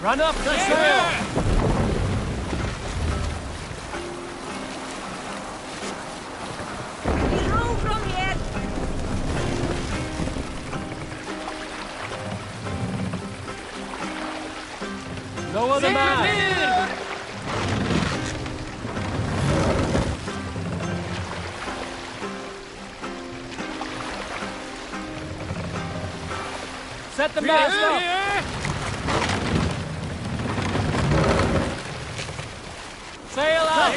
Run up the sail! Row from here! No other man! Set the mast up! Sail out!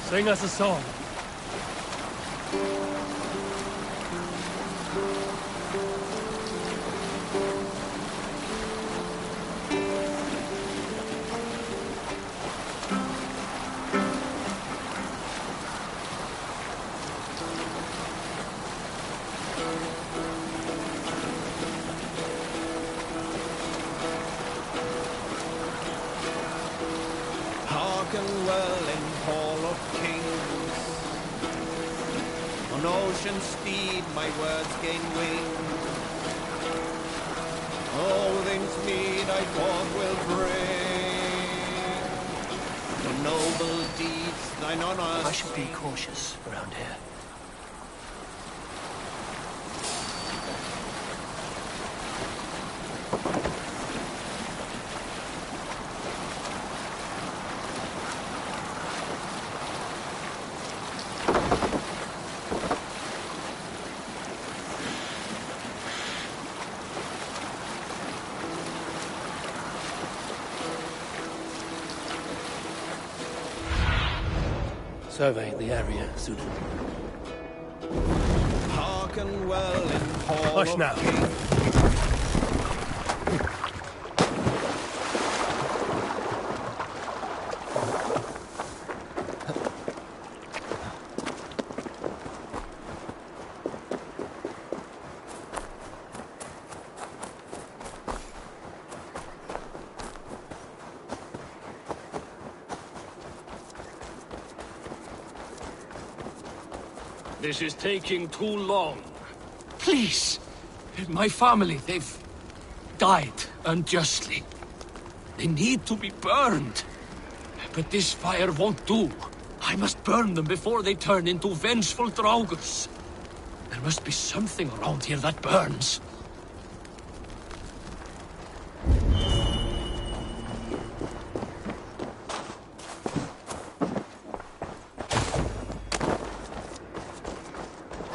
Sing us a song. Hearken well in hall of kings. On ocean steed my words gain wing. All things meet I forth will bring. For noble deeds thine honor. I should be cautious around here. Survey the area, Zulu. Hearken well in hall Hush of now. kings. This is taking too long. Please! My family, they've died unjustly. They need to be burned. But this fire won't do. I must burn them before they turn into vengeful draugrs. There must be something around here that burns.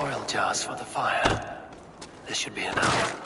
Oil jars for the fire. This should be enough.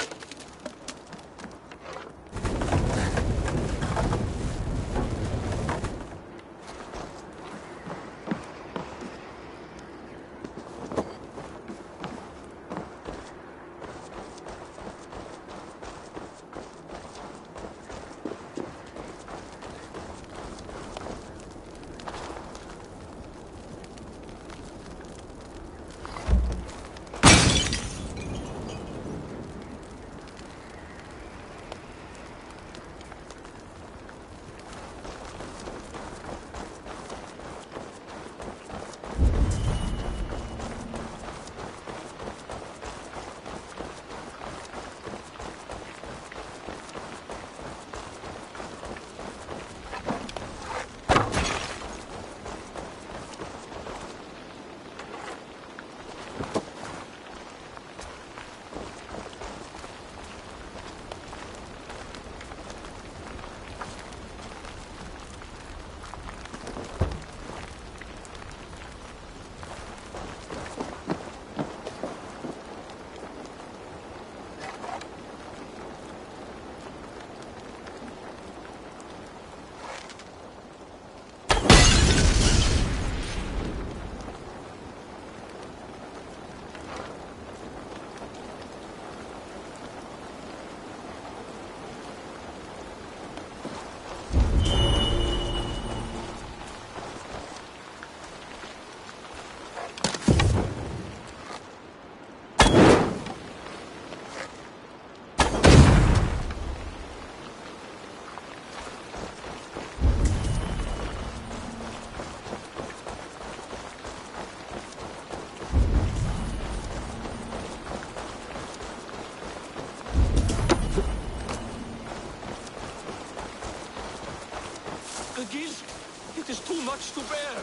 much to bear.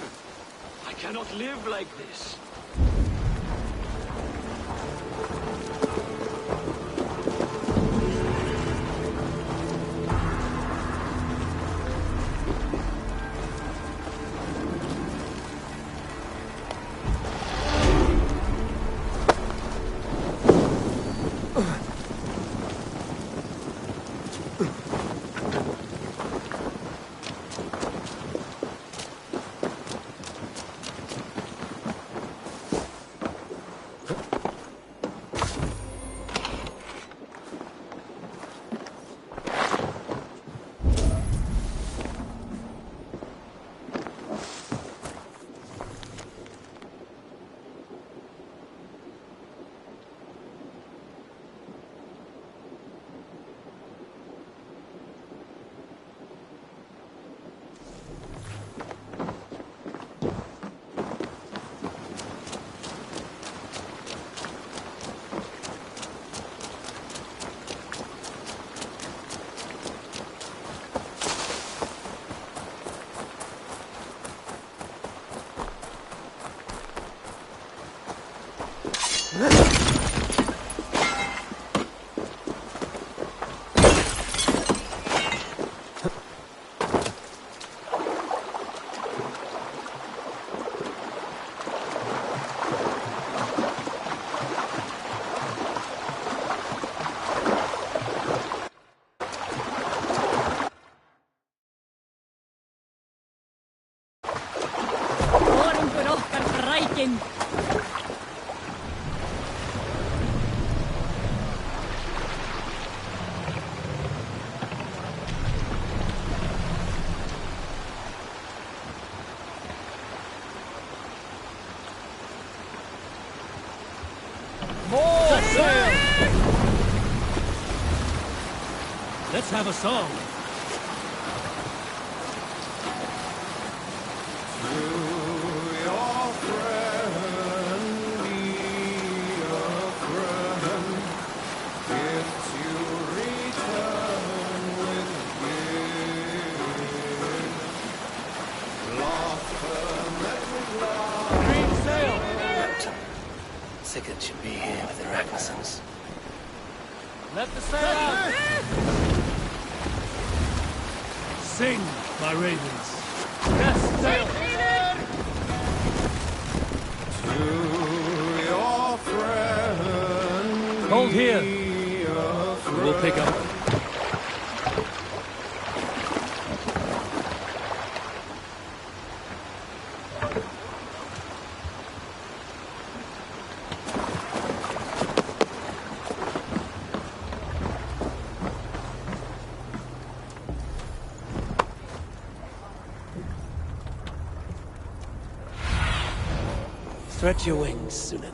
I cannot live like this. Let's have a song. Sigurd should be here with the Ragnarsons. Let the sail out! Sing, my ravens. Yes, sail! To your friend. Hold here. We'll pick up. Stretch your wings, Sunan.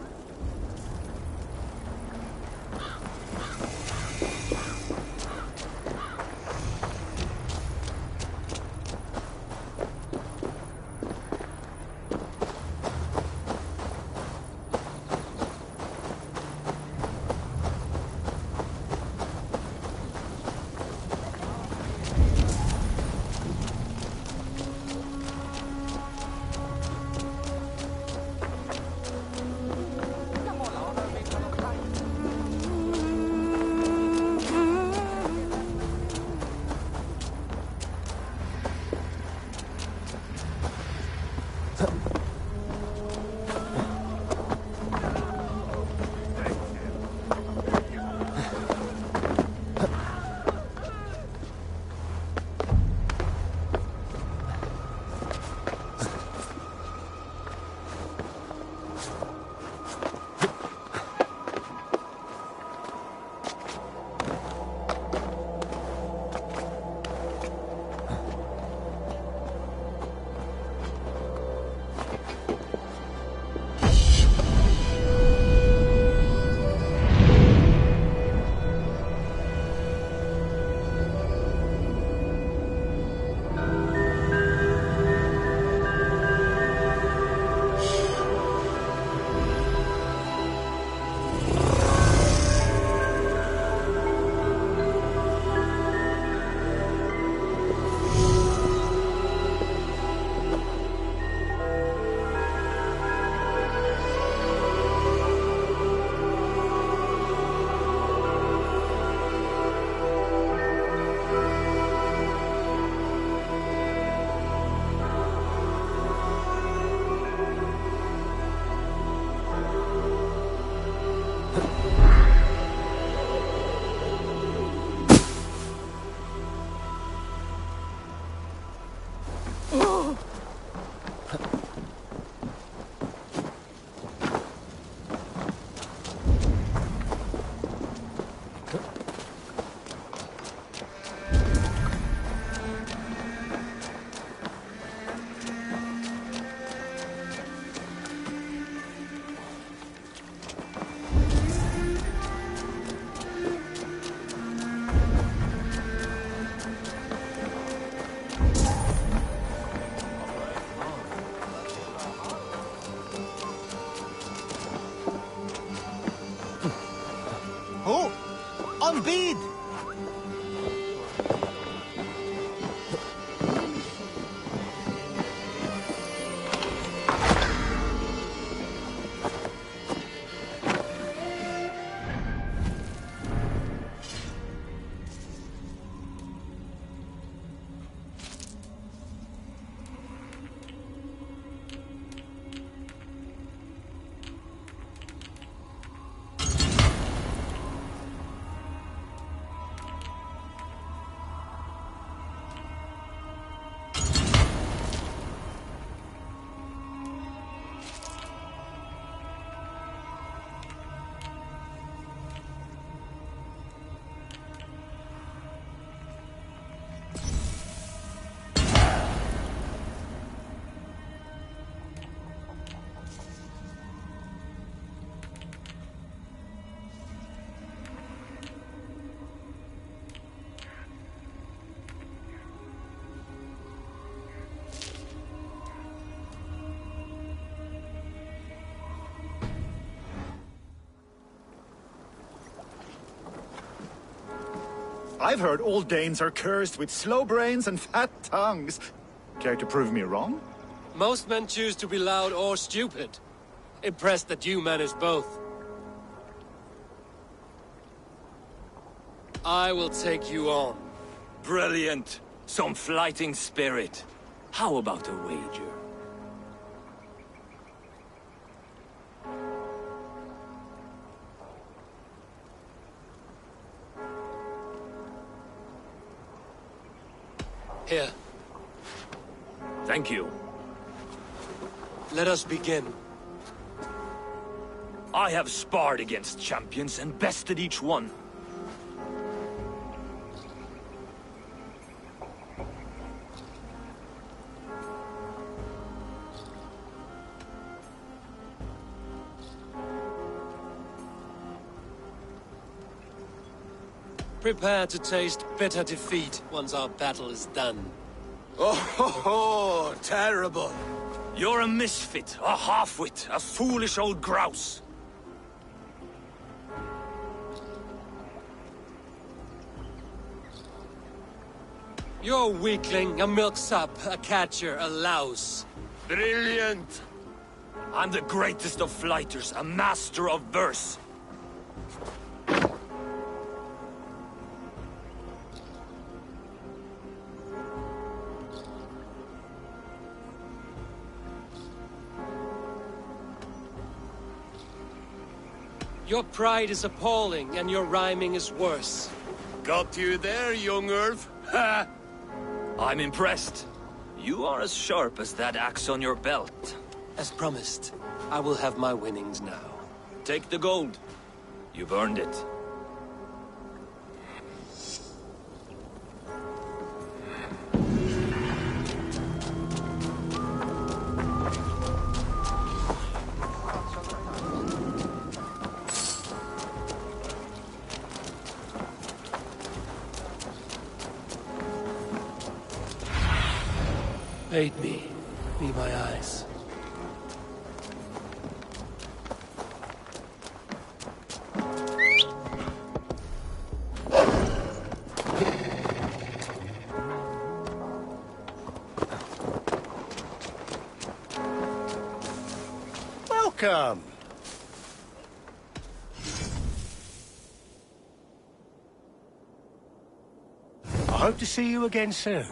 I've heard all Danes are cursed with slow brains and fat tongues. Care to prove me wrong? Most men choose to be loud or stupid. Impressed that you manage both. I will take you on. Brilliant. Some fighting spirit. How about a wager? Here, Thank you. let us begin. I have sparred against champions and bested each one. Prepare to taste bitter defeat once our battle is done. Oh, terrible. You're a misfit, a half-wit, a foolish old grouse. You're a weakling, a milksop, a catcher, a louse. Brilliant. I'm the greatest of fighters, a master of verse. Your pride is appalling, and your rhyming is worse. Got you there, young Irv. Ha! I'm impressed. You are as sharp as that axe on your belt. As promised, I will have my winnings now. Take the gold. You've earned it. Aid me. Be my eyes. Welcome. I hope to see you again soon.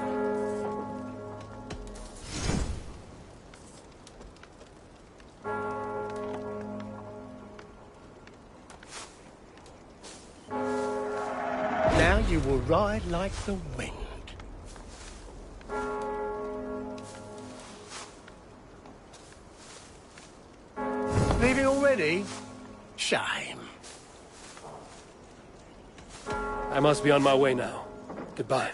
Now you will ride like the wind. Leaving already? Shame. I must be on my way now. Goodbye.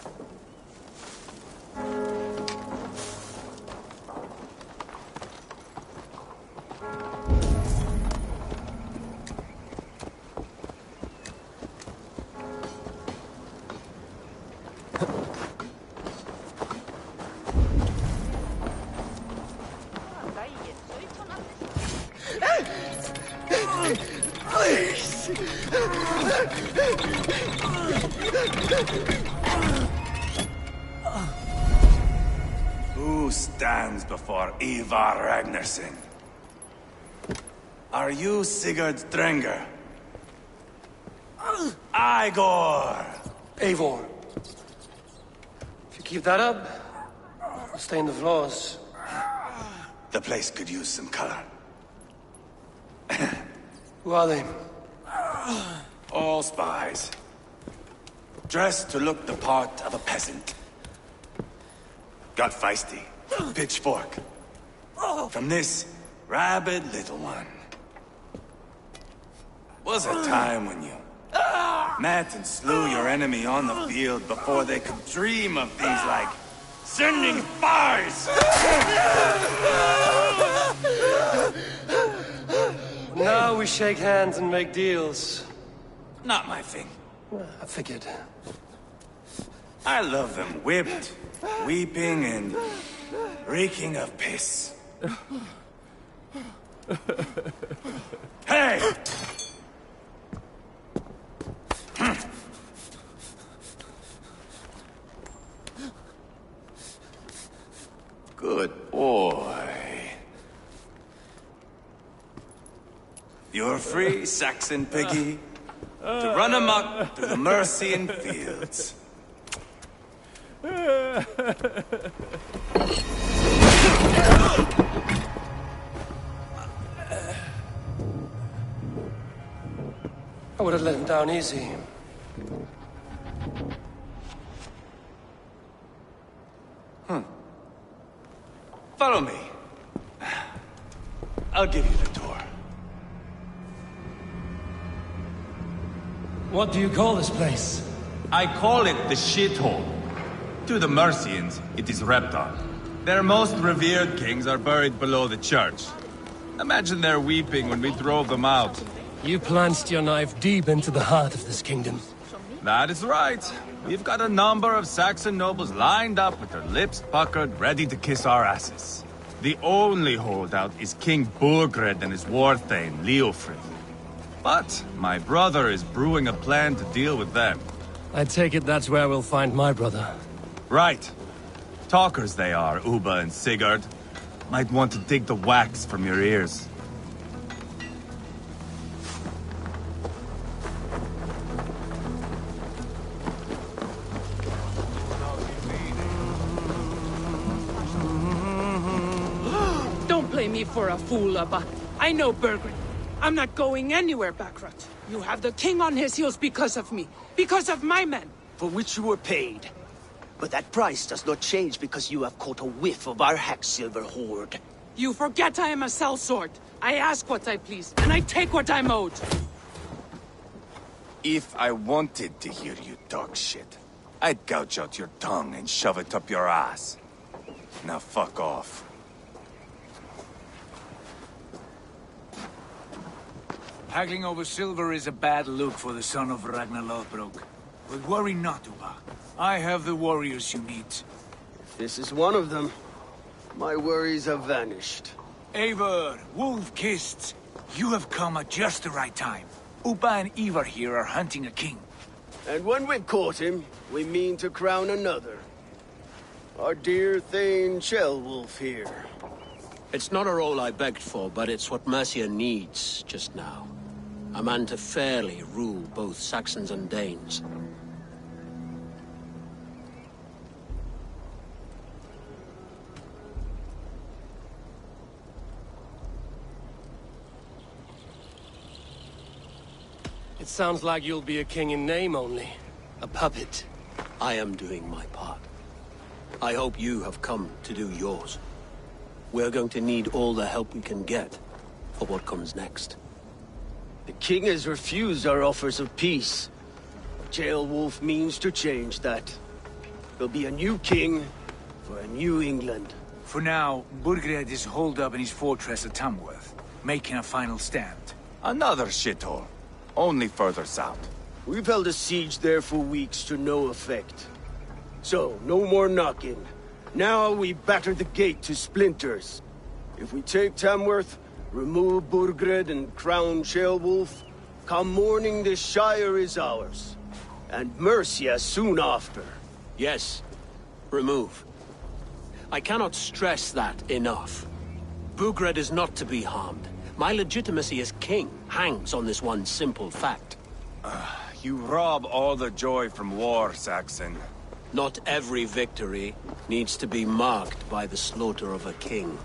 Who stands before Ivar Ragnarsson? Are you Sigurd Drenger? Igor! Eivor. If you keep that up, I'll stain the floors. The place could use some color. Who are they? All spies. Dressed to look the part of a peasant. Got feisty. Pitchfork. From this rabid little one. Was a time when you met and slew your enemy on the field before they could dream of things like sending spies! Now we shake hands and make deals. Not my thing. I figured. I love them whipped, weeping, and reeking of piss. Hey! You're free, Saxon piggy, to run amok through the Mercian fields. I would have let him down easy. Follow me. I'll give you the tour. What do you call this place? I call it the shithole. To the Mercians, it is Repton. Their most revered kings are buried below the church. Imagine their weeping when we drove them out. You plunged your knife deep into the heart of this kingdom. That is right. We've got a number of Saxon nobles lined up with their lips puckered, ready to kiss our asses. The only holdout is King Burgred and his war thane, Leofrid. But my brother is brewing a plan to deal with them. I take it that's where we'll find my brother. Right. Talkers they are, Uba and Sigurd. Might want to dig the wax from your ears. Don't play me for a fool, Abba. I know Burgred. I'm not going anywhere, Backrot. You have the king on his heels because of me. Because of my men. For which you were paid. But that price does not change because you have caught a whiff of our Hacksilver hoard. You forget I am a sellsword. I ask what I please, and I take what I'm owed. If I wanted to hear you talk shit, I'd gouge out your tongue and shove it up your ass. Now fuck off. Haggling over silver is a bad look for the son of Ragnar Lothbrok. But worry not, Uba. I have the warriors you need. If this is one of them, my worries have vanished. Eivor, Wolf-Kissed, you have come at just the right time. Uba and Ivar here are hunting a king. And when we've caught him, we mean to crown another. Our dear Thane Ceolwulf here. It's not a role I begged for, but it's what Mercia needs just now. A man to fairly rule both Saxons and Danes. It sounds like you'll be a king in name only. A puppet. I am doing my part. I hope you have come to do yours. We're going to need all the help we can get for what comes next. The king has refused our offers of peace. Ceolwulf means to change that. There'll be a new king for a new England. For now, Burgred is holed up in his fortress at Tamworth, making a final stand. Another shithole. Only further south. We've held a siege there for weeks to no effect. So, no more knocking. Now we batter the gate to splinters. If we take Tamworth, remove Burgred and crown Ceolwulf, come morning the Shire is ours. And Mercia soon after. Yes, remove. I cannot stress that enough. Burgred is not to be harmed. My legitimacy as king hangs on this one simple fact. You rob all the joy from war, Saxon. Not every victory needs to be marked by the slaughter of a king.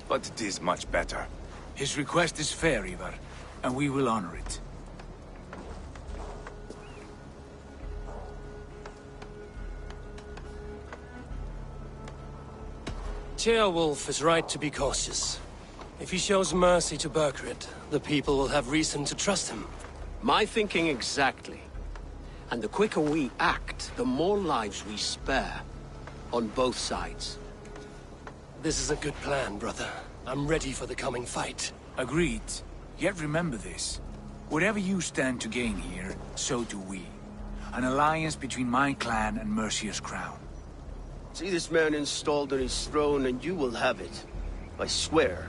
But it is much better. His request is fair, Ivar, and we will honor it. Ceolwulf is right to be cautious. If he shows mercy to Burgred, the people will have reason to trust him. My thinking exactly. And the quicker we act, the more lives we spare. On both sides. This is a good plan, brother. I'm ready for the coming fight. Agreed. Yet remember this. Whatever you stand to gain here, so do we. An alliance between my clan and Mercia's crown. See this man installed on his throne and you will have it. I swear.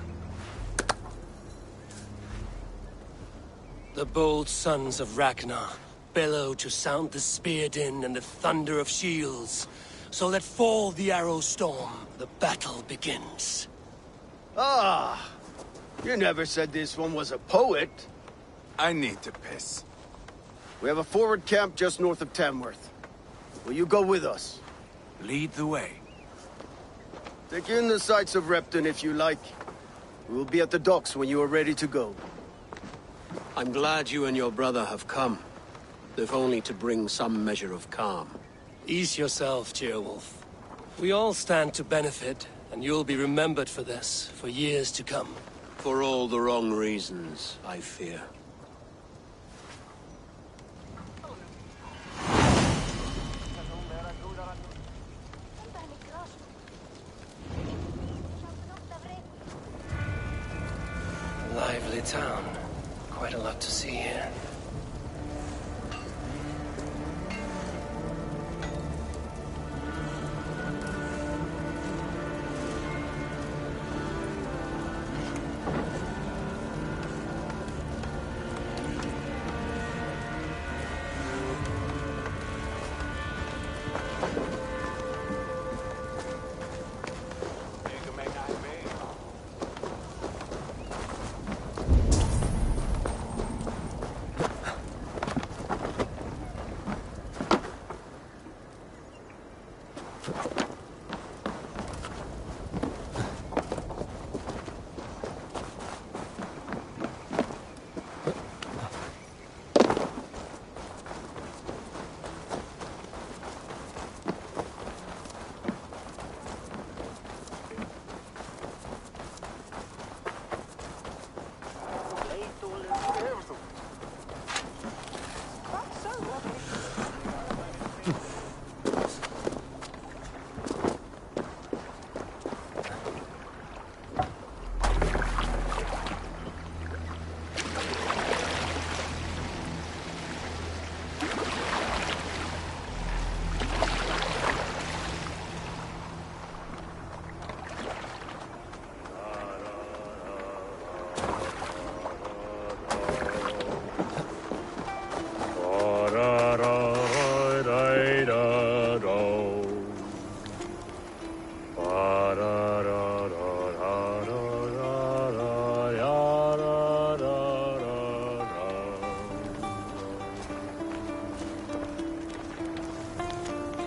The bold sons of Ragnar bellow to sound the spear din and the thunder of shields. So let fall the arrow storm. The battle begins. Ah! You never said this one was a poet. I need to piss. We have a forward camp just north of Tamworth. Will you go with us? Lead the way. Take in the sights of Repton if you like. We will be at the docks when you are ready to go. I'm glad you and your brother have come, if only to bring some measure of calm. Ease yourself, Ceolwulf. We all stand to benefit, and you'll be remembered for this, for years to come. For all the wrong reasons, I fear. Lively town. Quite a lot to see here.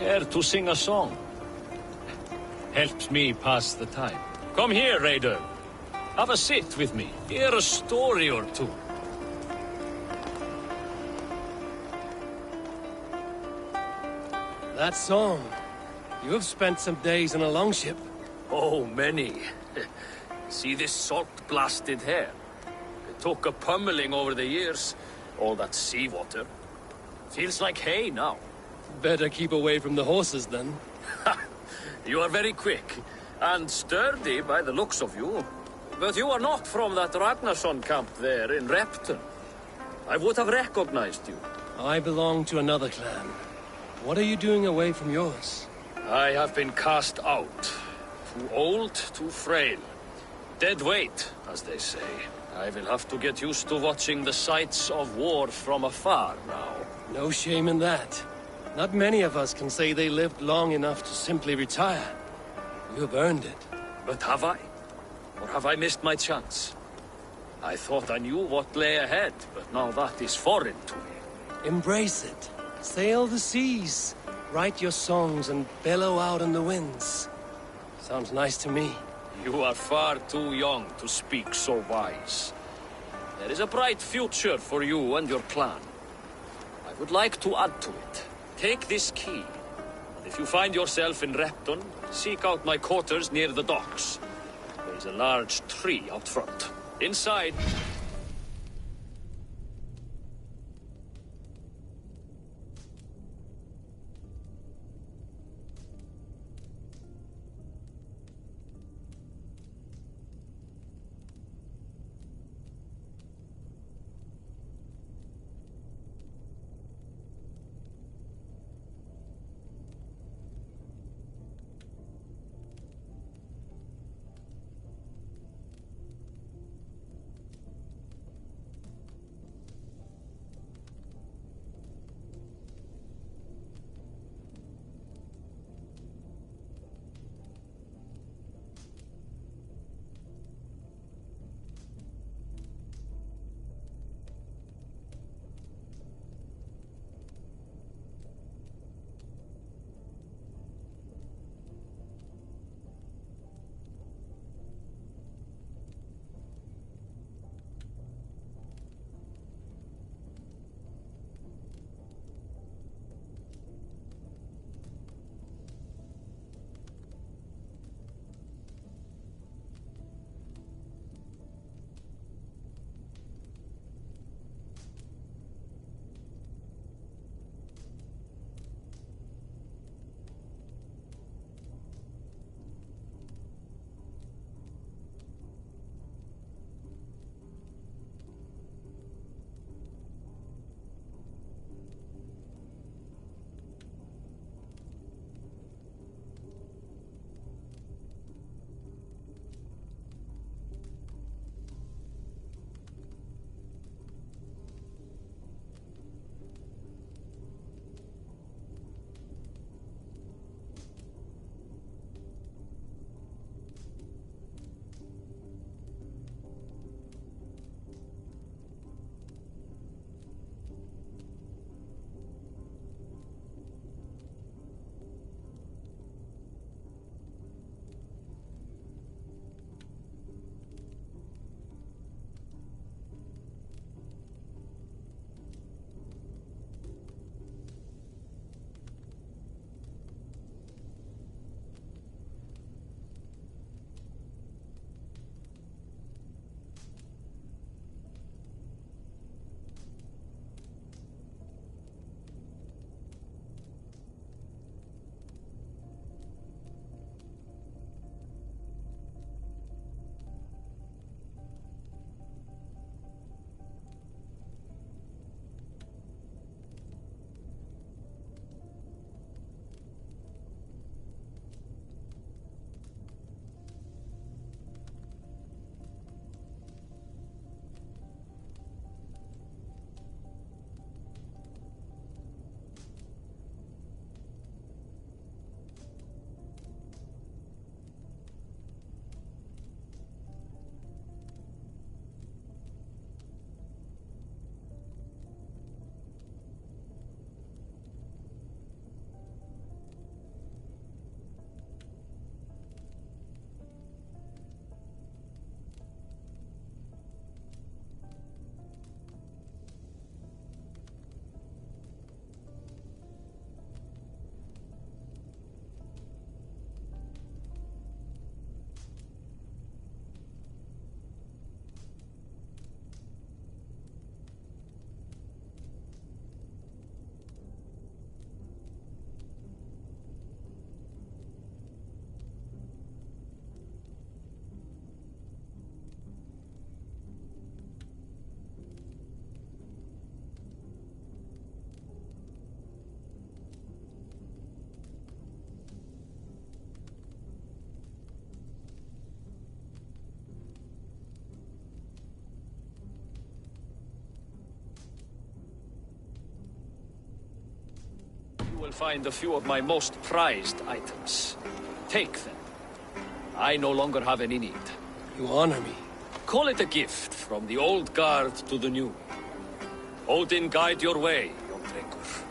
Care to sing a song? Helps me pass the time. Come here, Raider. Have a sit with me. Hear a story or two. That song. You have spent some days in a longship. Oh, many. See this salt-blasted hair? It took a pummeling over the years. All that seawater. Feels like hay now. Better keep away from the horses, then. You are very quick, and sturdy by the looks of you. But you are not from that Ragnarsson camp there in Repton. I would have recognized you. I belong to another clan. What are you doing away from yours? I have been cast out. Too old, too frail. Dead weight, as they say. I will have to get used to watching the sights of war from afar now. No shame in that. Not many of us can say they lived long enough to simply retire. You have earned it. But have I? Or have I missed my chance? I thought I knew what lay ahead, but now that is foreign to me. Embrace it. Sail the seas. Write your songs and bellow out in the winds. Sounds nice to me. You are far too young to speak so wise. There is a bright future for you and your clan. I would like to add to it. Take this key, and if you find yourself in Repton, seek out my quarters near the docks. There is a large tree out front. Inside... will find a few of my most prized items. Take them. I no longer have any need. You honor me. Call it a gift from the old guard to the new. Odin guide your way, young drengur.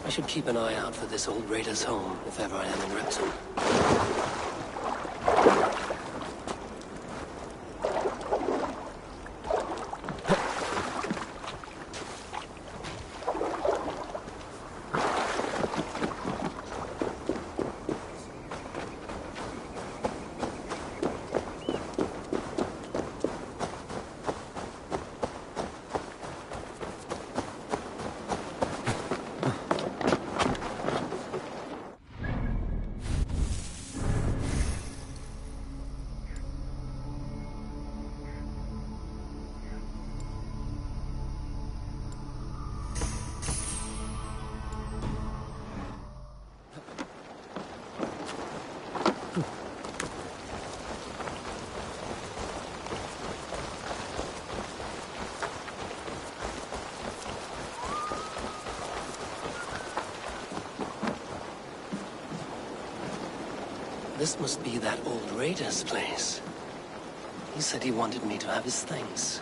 I should keep an eye out for this old raider's home, if ever I am in Repton. This must be that old raider's place. He said he wanted me to have his things.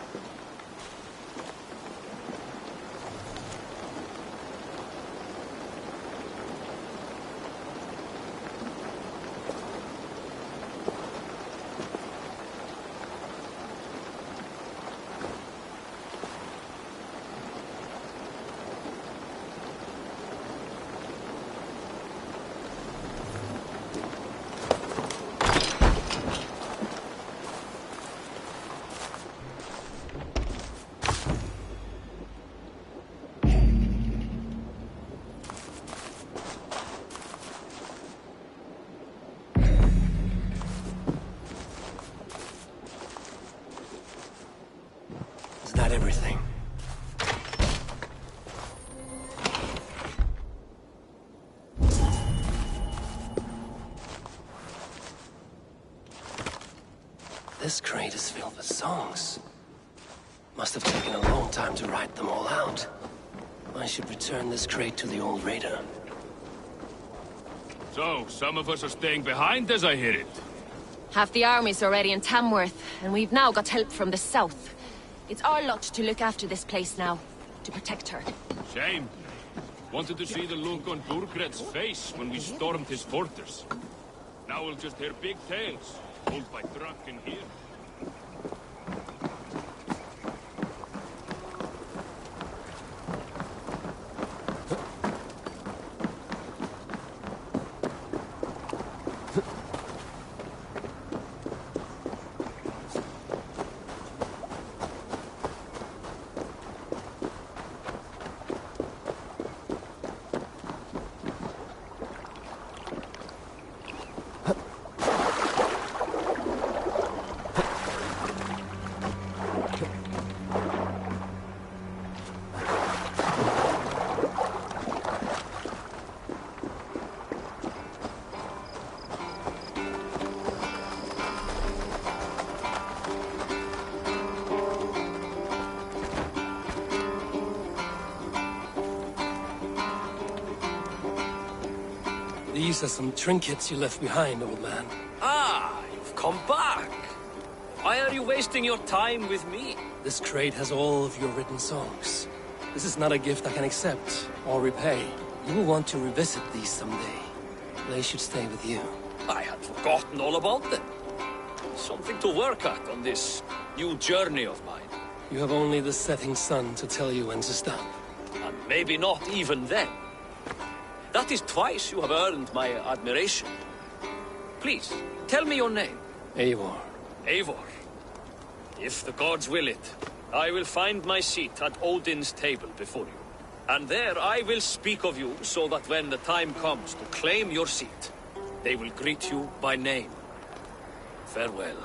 Not everything. This crate is filled with songs. Must have taken a long time to write them all out. I should return this crate to the old raider. So, some of us are staying behind as I hear it. Half the army's already in Tamworth, and we've now got help from the south. It's our lot to look after this place now, to protect her. Shame. Wanted to see the look on Burgred's face when we stormed his fortress. Now we'll just hear big tales, told by drunken here. These are some trinkets you left behind, old man. Ah, you've come back. Why are you wasting your time with me? This crate has all of your written songs. This is not a gift I can accept or repay. You will want to revisit these someday. They should stay with you. I had forgotten all about them. Something to work at on this new journey of mine. You have only the setting sun to tell you when to stop. And maybe not even then. That is twice you have earned my admiration. Please, tell me your name. Eivor. Eivor. If the gods will it, I will find my seat at Odin's table before you. And there I will speak of you so that when the time comes to claim your seat, they will greet you by name. Farewell.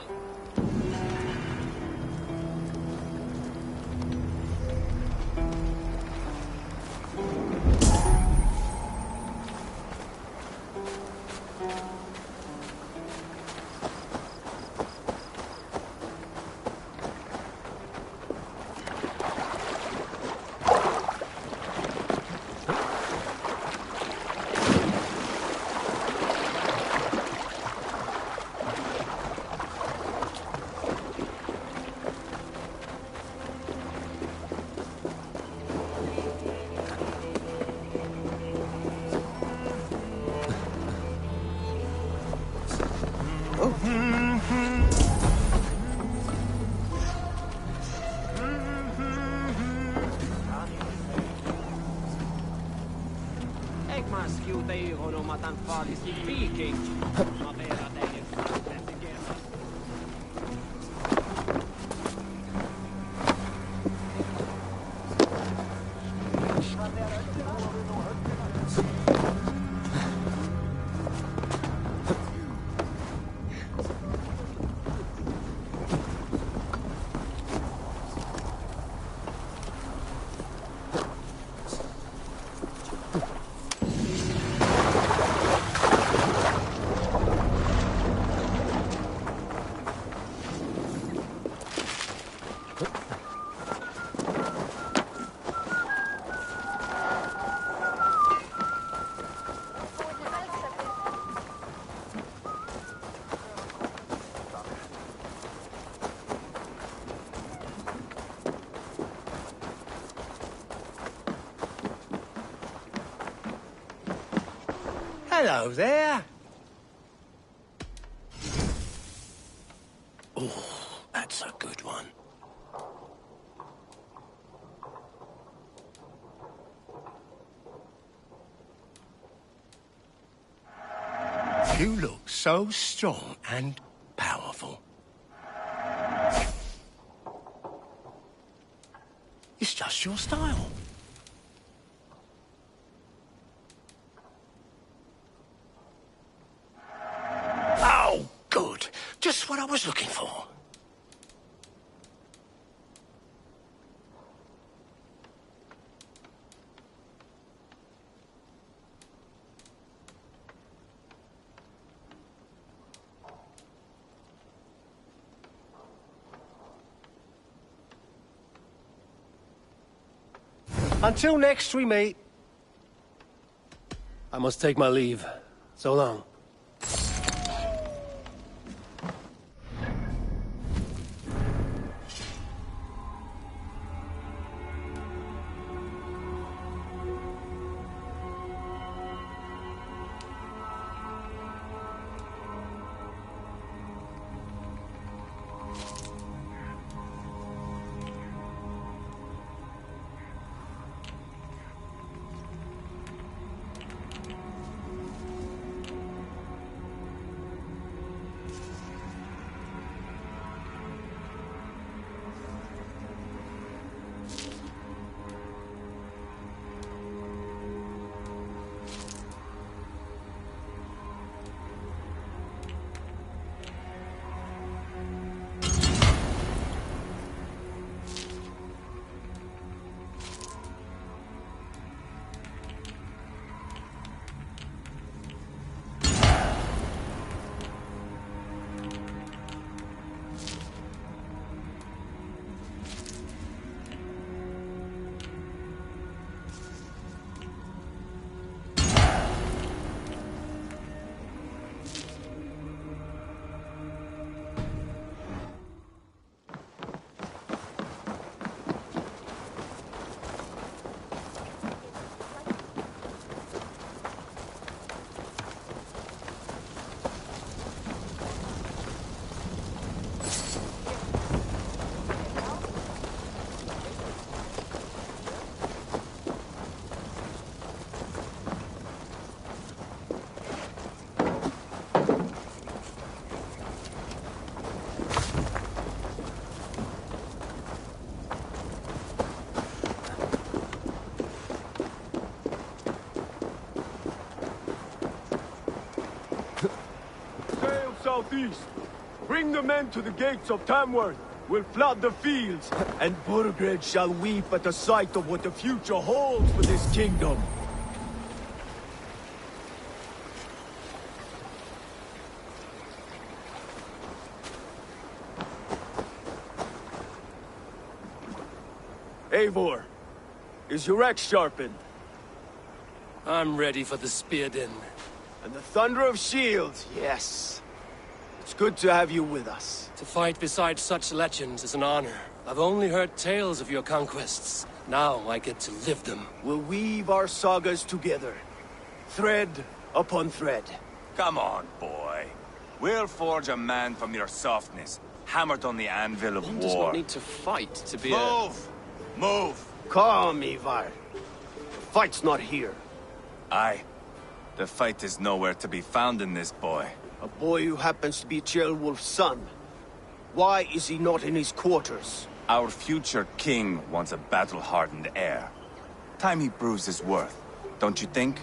Hello there. Oh, that's a good one. You look so strong and powerful. It's just your style. Oh, good. Just what I was looking for. Until next we meet. I must take my leave. So long. southeast. Bring the men to the gates of Tamworth. We'll flood the fields, and Burgred shall weep at the sight of what the future holds for this kingdom. Eivor, is your axe sharpened? I'm ready for the spear din. And the thunder of shields, yes. It's good to have you with us. To fight beside such legends is an honor. I've only heard tales of your conquests. Now I get to live them. We'll weave our sagas together. Thread upon thread. Come on, boy. We'll forge a man from your softness, hammered on the anvil of One war. does not need to fight to be Move! Move! Calm, Ivar. The fight's not here. Aye. The fight is nowhere to be found in this boy. A boy who happens to be Ceolwulf's son. Why is he not in his quarters? Our future king wants a battle-hardened heir. Time he proves his worth, don't you think?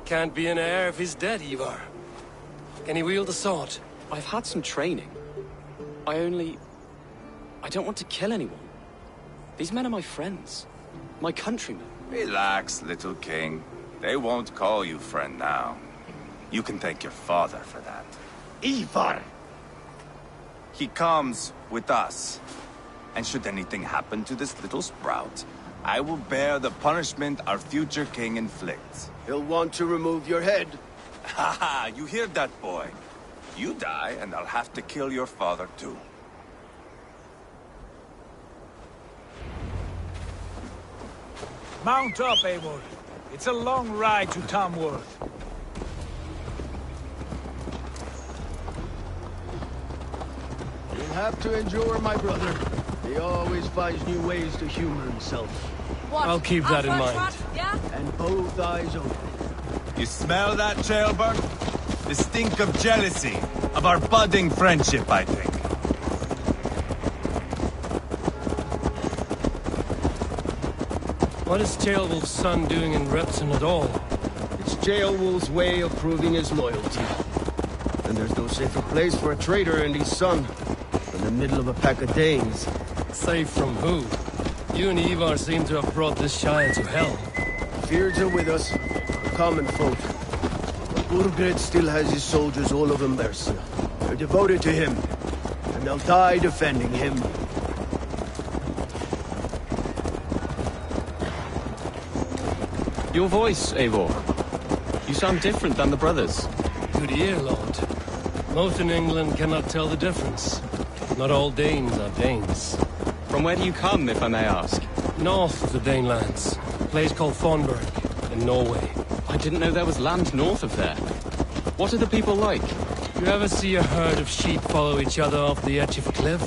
Can't be an heir if he's dead, Ivar. Can he wield a sword? I've had some training. I don't want to kill anyone. These men are my friends. My countrymen. Relax, little king. They won't call you friend now. You can thank your father for that. Ivar! He comes with us. And should anything happen to this little sprout, I will bear the punishment our future king inflicts. He'll want to remove your head. Haha, you hear that, boy? You die, and I'll have to kill your father, too. Mount up, Eivor. It's a long ride to Tamworth. You'll have to endure, my brother. He always finds new ways to humor himself. What? I'll keep that in mind. Trot, yeah? And both eyes open. You smell that, Ceolbert? The stink of jealousy, of our budding friendship, I think. What is Ceolwulf's son doing in Repton at all? It's Ceolwulf's way of proving his loyalty. And there's no safer place for a traitor and his son than the middle of a pack of Danes. Safe from who? You and Ivar seem to have brought this Shire to hell. Fears are with us, the common folk. But Burgred still has his soldiers all over Mercia. They're devoted to him, and they'll die defending him. Your voice, Eivor. You sound different than the brothers. Good ear, Lord. Most in England cannot tell the difference. Not all Danes are Danes. From where do you come, if I may ask? North of the Danelands. A place called Thornburg, in Norway. I didn't know there was land north of there. What are the people like? You ever see a herd of sheep follow each other off the edge of a cliff?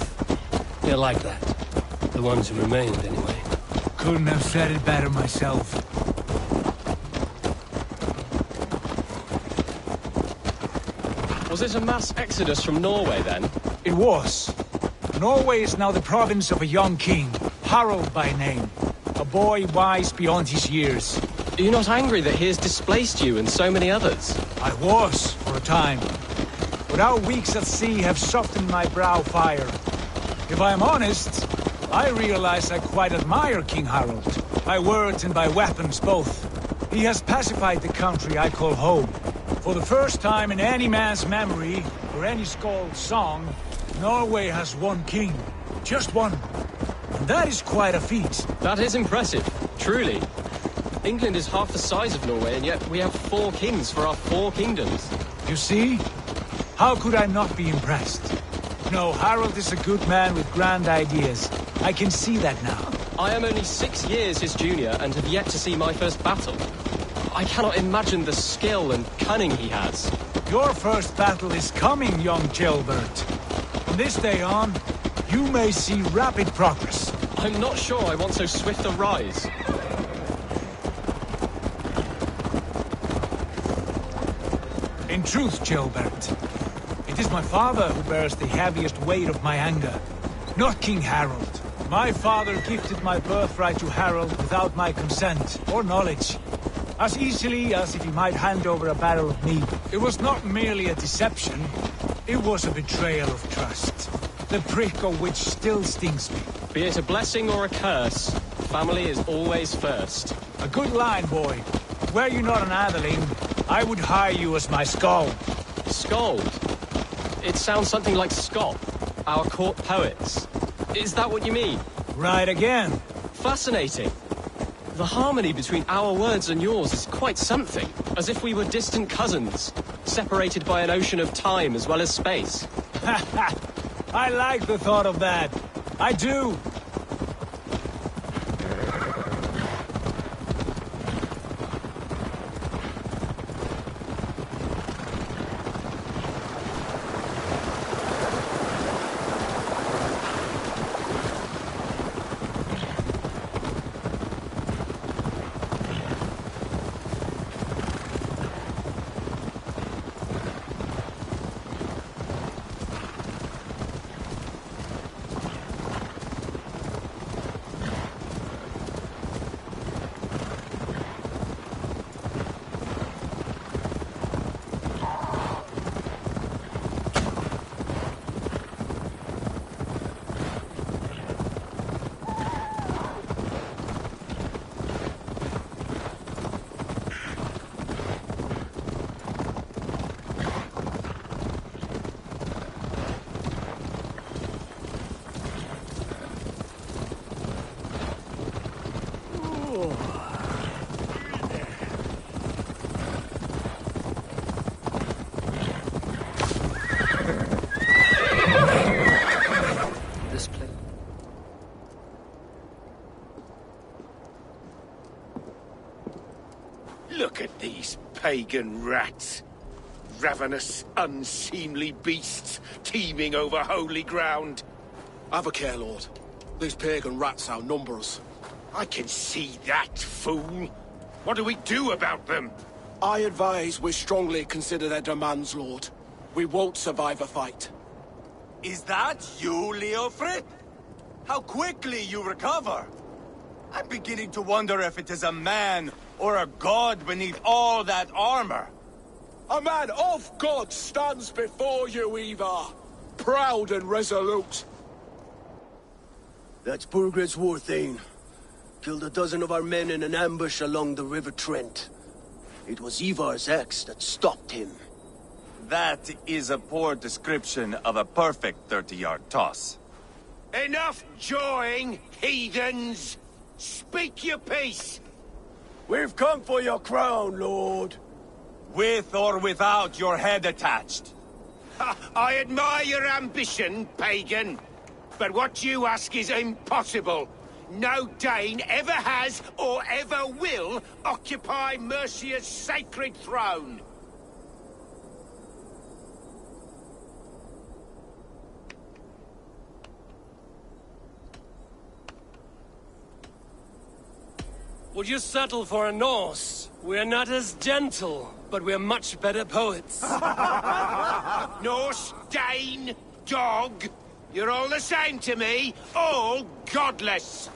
They're like that. The ones who remained, anyway. Couldn't have said it better myself. Was it a mass exodus from Norway, then? It was. Norway is now the province of a young king, Harald by name. A boy wise beyond his years. Are you not angry that he has displaced you and so many others? I was, for a time. But our weeks at sea have softened my brow fire. If I am honest, I realize I quite admire King Harald. By words and by weapons both. He has pacified the country I call home. For the first time in any man's memory, or any skald's song, Norway has one king. Just one. And that is quite a feat. That is impressive, truly. England is half the size of Norway, and yet we have 4 kings for our 4 kingdoms. You see? How could I not be impressed? No, Harald is a good man with grand ideas. I can see that now. I am only 6 years his junior and have yet to see my first battle. I cannot imagine the skill and cunning he has. Your first battle is coming, young Ceolbert. From this day on, you may see rapid progress. I'm not sure I want so swift a rise. In truth, Ceolbert, it is my father who bears the heaviest weight of my anger. Not King Harald, My father gifted my birthright to Harold without my consent or knowledge. As easily as if he might hand over a barrel of meat. It was not merely a deception, it was a betrayal of trust. The prick of which still stings me. Be it a blessing or a curse, family is always first. A good line, boy. Were you not an atheling, I would hire you as my skald. Skald? It sounds something like Scott, our court poets. Is that what you mean? Right again. Fascinating. The harmony between our words and yours is quite something. As if we were distant cousins, separated by an ocean of time as well as space. I like the thought of that. I do. Look at these pagan rats. Ravenous, unseemly beasts teeming over holy ground. Have a care, Lord. These pagan rats outnumber us. I can see that, fool. What do we do about them? I advise we strongly consider their demands, Lord. We won't survive a fight. Is that you, Leofrid? How quickly you recover! I'm beginning to wonder if it is a man or a god beneath all that armor. A man of God stands before you, Ivar. Proud and resolute. That's Burgred's war thane. Killed a dozen of our men in an ambush along the River Trent. It was Ivar's axe that stopped him. That is a poor description of a perfect 30-yard toss. Enough jawing, heathens! Speak your piece! We've come for your crown, Lord. With or without your head attached. I admire your ambition, pagan. But what you ask is impossible. No Dane ever has or ever will occupy Mercia's sacred throne. Would you settle for a Norse? We're not as gentle, but we're much better poets. Norse, Dane, dog. You're all the same to me. All godless.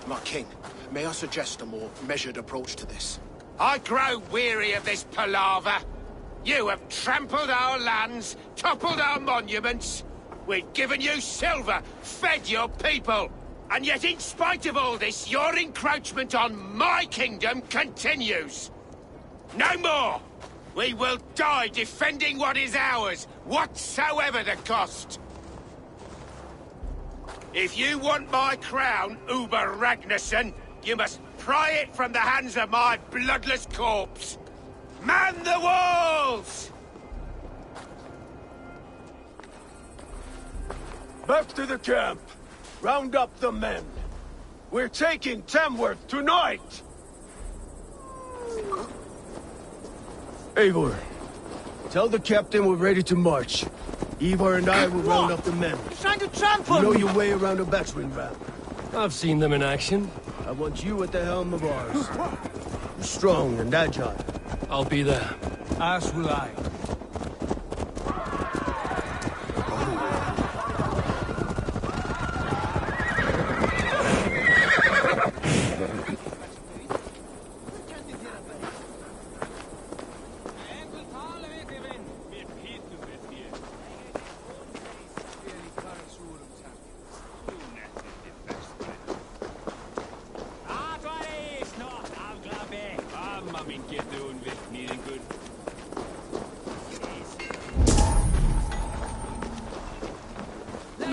My king, may I suggest a more measured approach to this? I grow weary of this palaver. You have trampled our lands, toppled our monuments. We've given you silver, fed your people. And yet, in spite of all this, your encroachment on my kingdom continues. No more! We will die defending what is ours, whatsoever the cost. If you want my crown, Uber Ragnarsson, you must pry it from the hands of my bloodless corpse. Man the walls! Back to the camp. Round up the men. We're taking Tamworth tonight! Eivor, tell the captain we're ready to march. Ivar and I will round up the men. He's trying to trample You know me! your way around a battering ram. I've seen them in action. I want you at the helm of ours. You're strong and agile. I'll be there. As will I.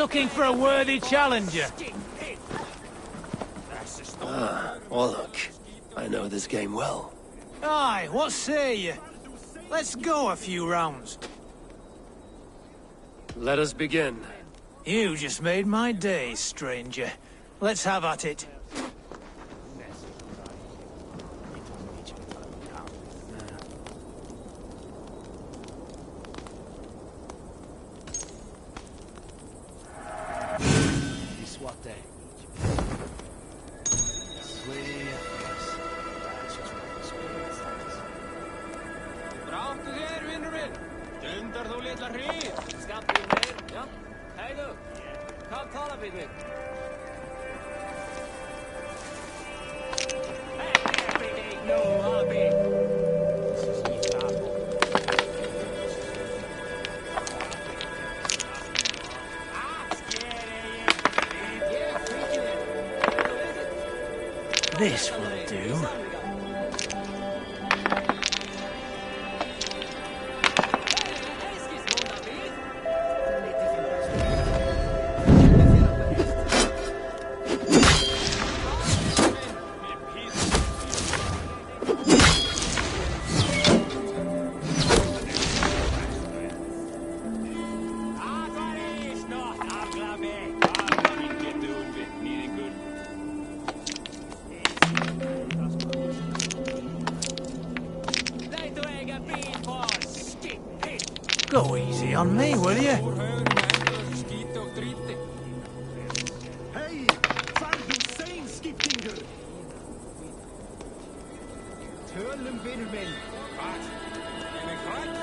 Looking for a worthy challenger. Ah, Orlok. I know this game well. Aye, what say you? Let's go a few rounds. Let us begin. You just made my day, stranger. Let's have at it. This will do. Go easy on me, will you? Hey, fahr du sein, Skipfinger! Törlen Winnermen! Wat? En een kruid?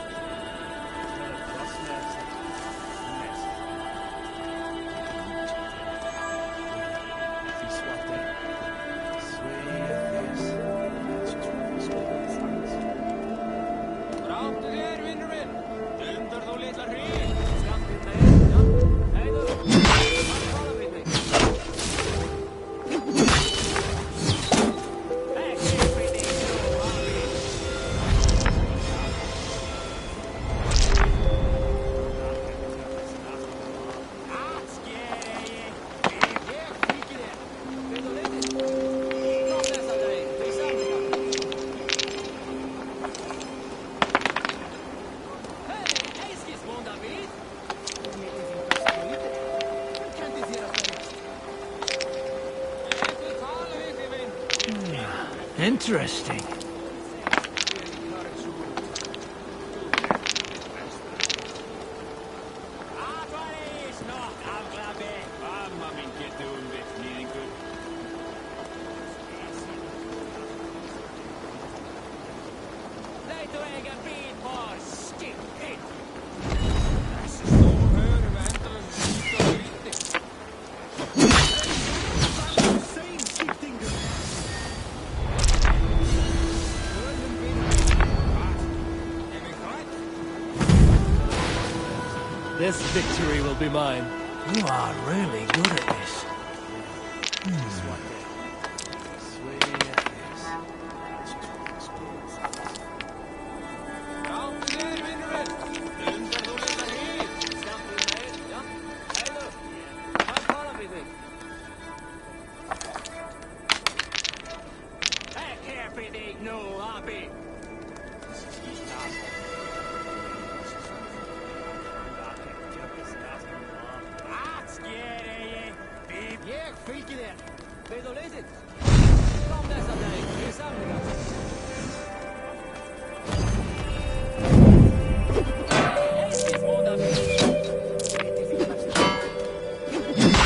Interesting. This victory will be mine. You are really good at this.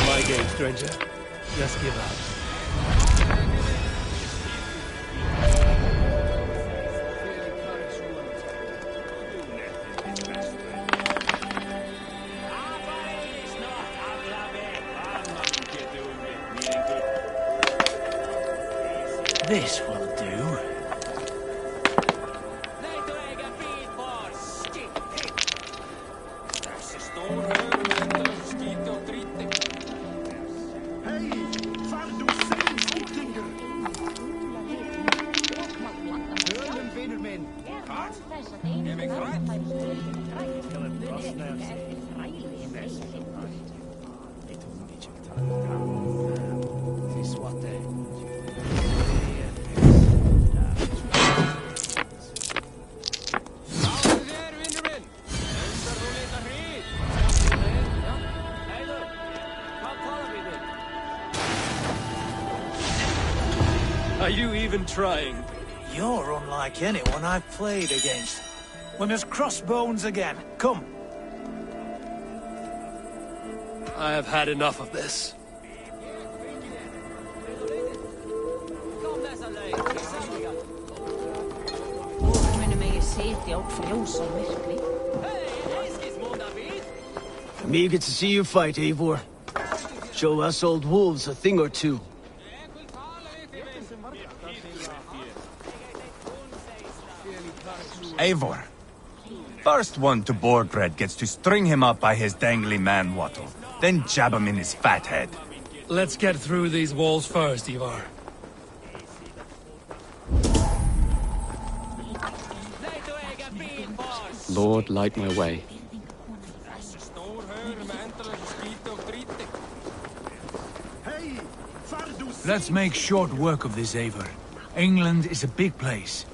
My game, stranger. Just give up. This will do. Are you even trying? You're unlike anyone I've played against. We must cross bones again. Come. I have had enough of this. I'm eager to see you fight, Eivor. Show us old wolves a thing or two. Eivor. First one to Borgred gets to string him up by his dangly man-wattle, then jab him in his fat head. Let's get through these walls first, Ivar. Lord, light my way. Let's make short work of this, Eivor. England is a big place.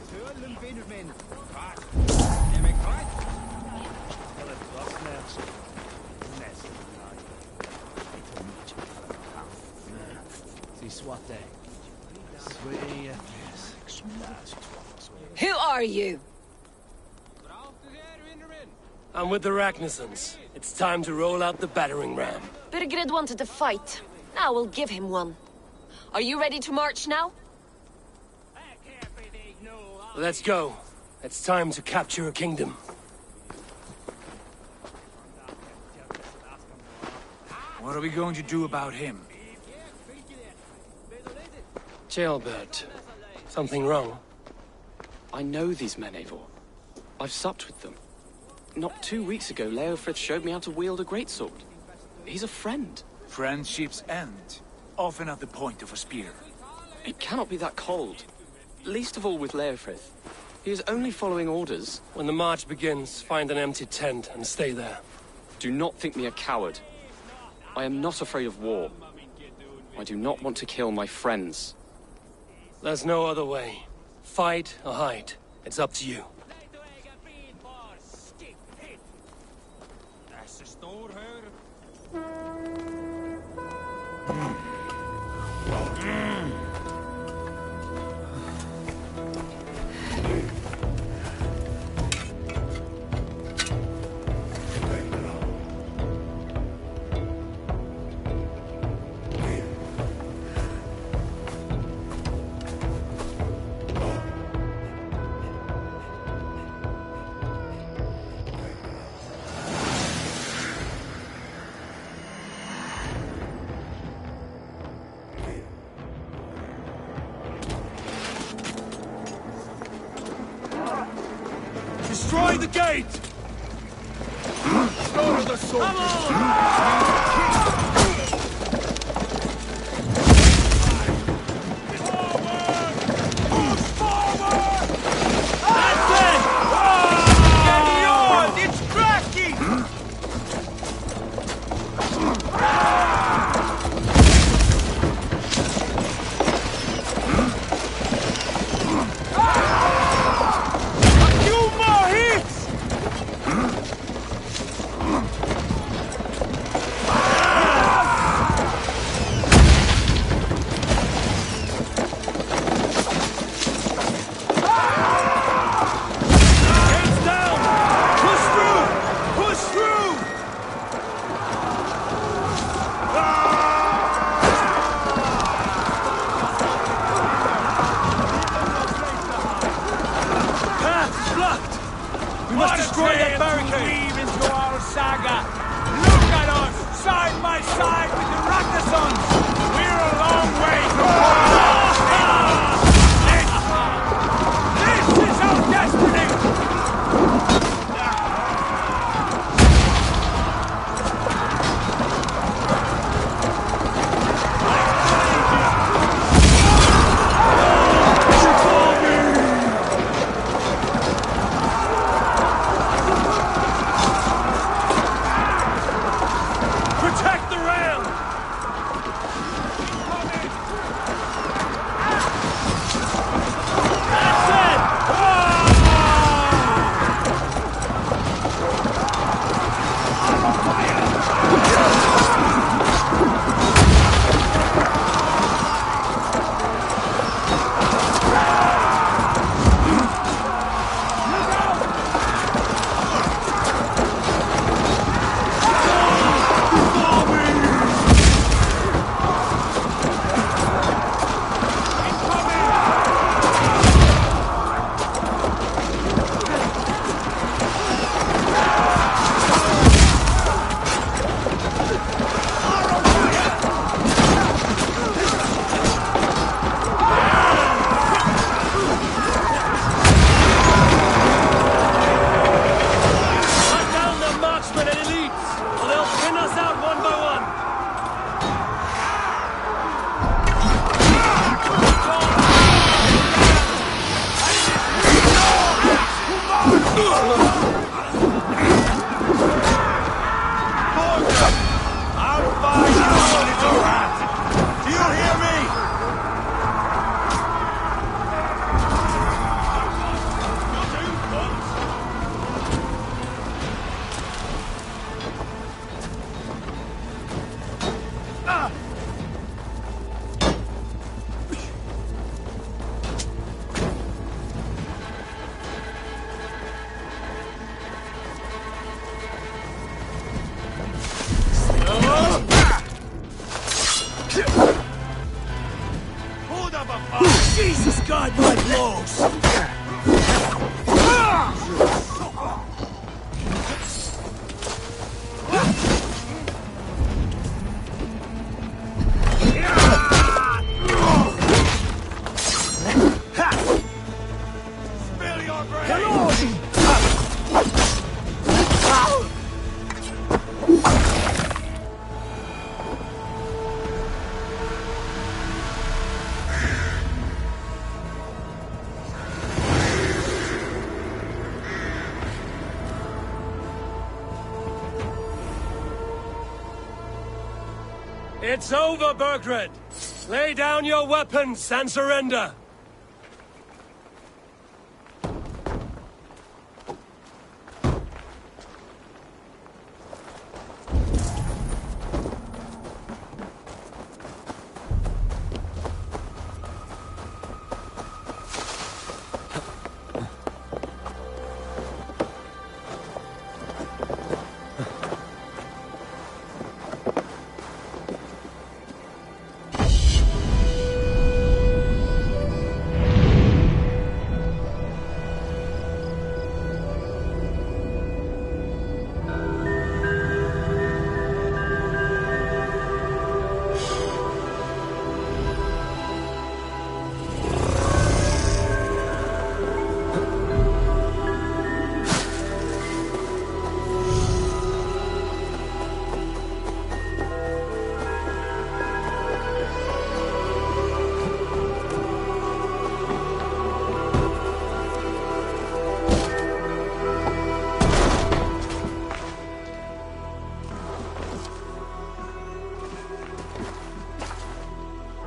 Who are you? I'm with the Ragnarsons. It's time to roll out the battering ram. Birgred wanted to fight. Now we'll give him one. Are you ready to march now? Let's go. It's time to capture a kingdom. What are we going to do about him? Jailbird. Something wrong? I know these men, Eivor. I've supped with them. Not 2 weeks ago, Leofrith showed me how to wield a greatsword. He's a friend. Friendships end, often at the point of a spear. It cannot be that cold. Least of all with Leofrith. He is only following orders. When the march begins, find an empty tent and stay there. Do not think me a coward. I am not afraid of war. I do not want to kill my friends. There's no other way. Fight or hide. It's up to you. Destroy the gate! Slaughter the soldiers! Thin us out one by one! I'll find you, little rat! Do you hear me? Jesus, God, my blows! Spill your brains! It's over, Burgred! Lay down your weapons and surrender!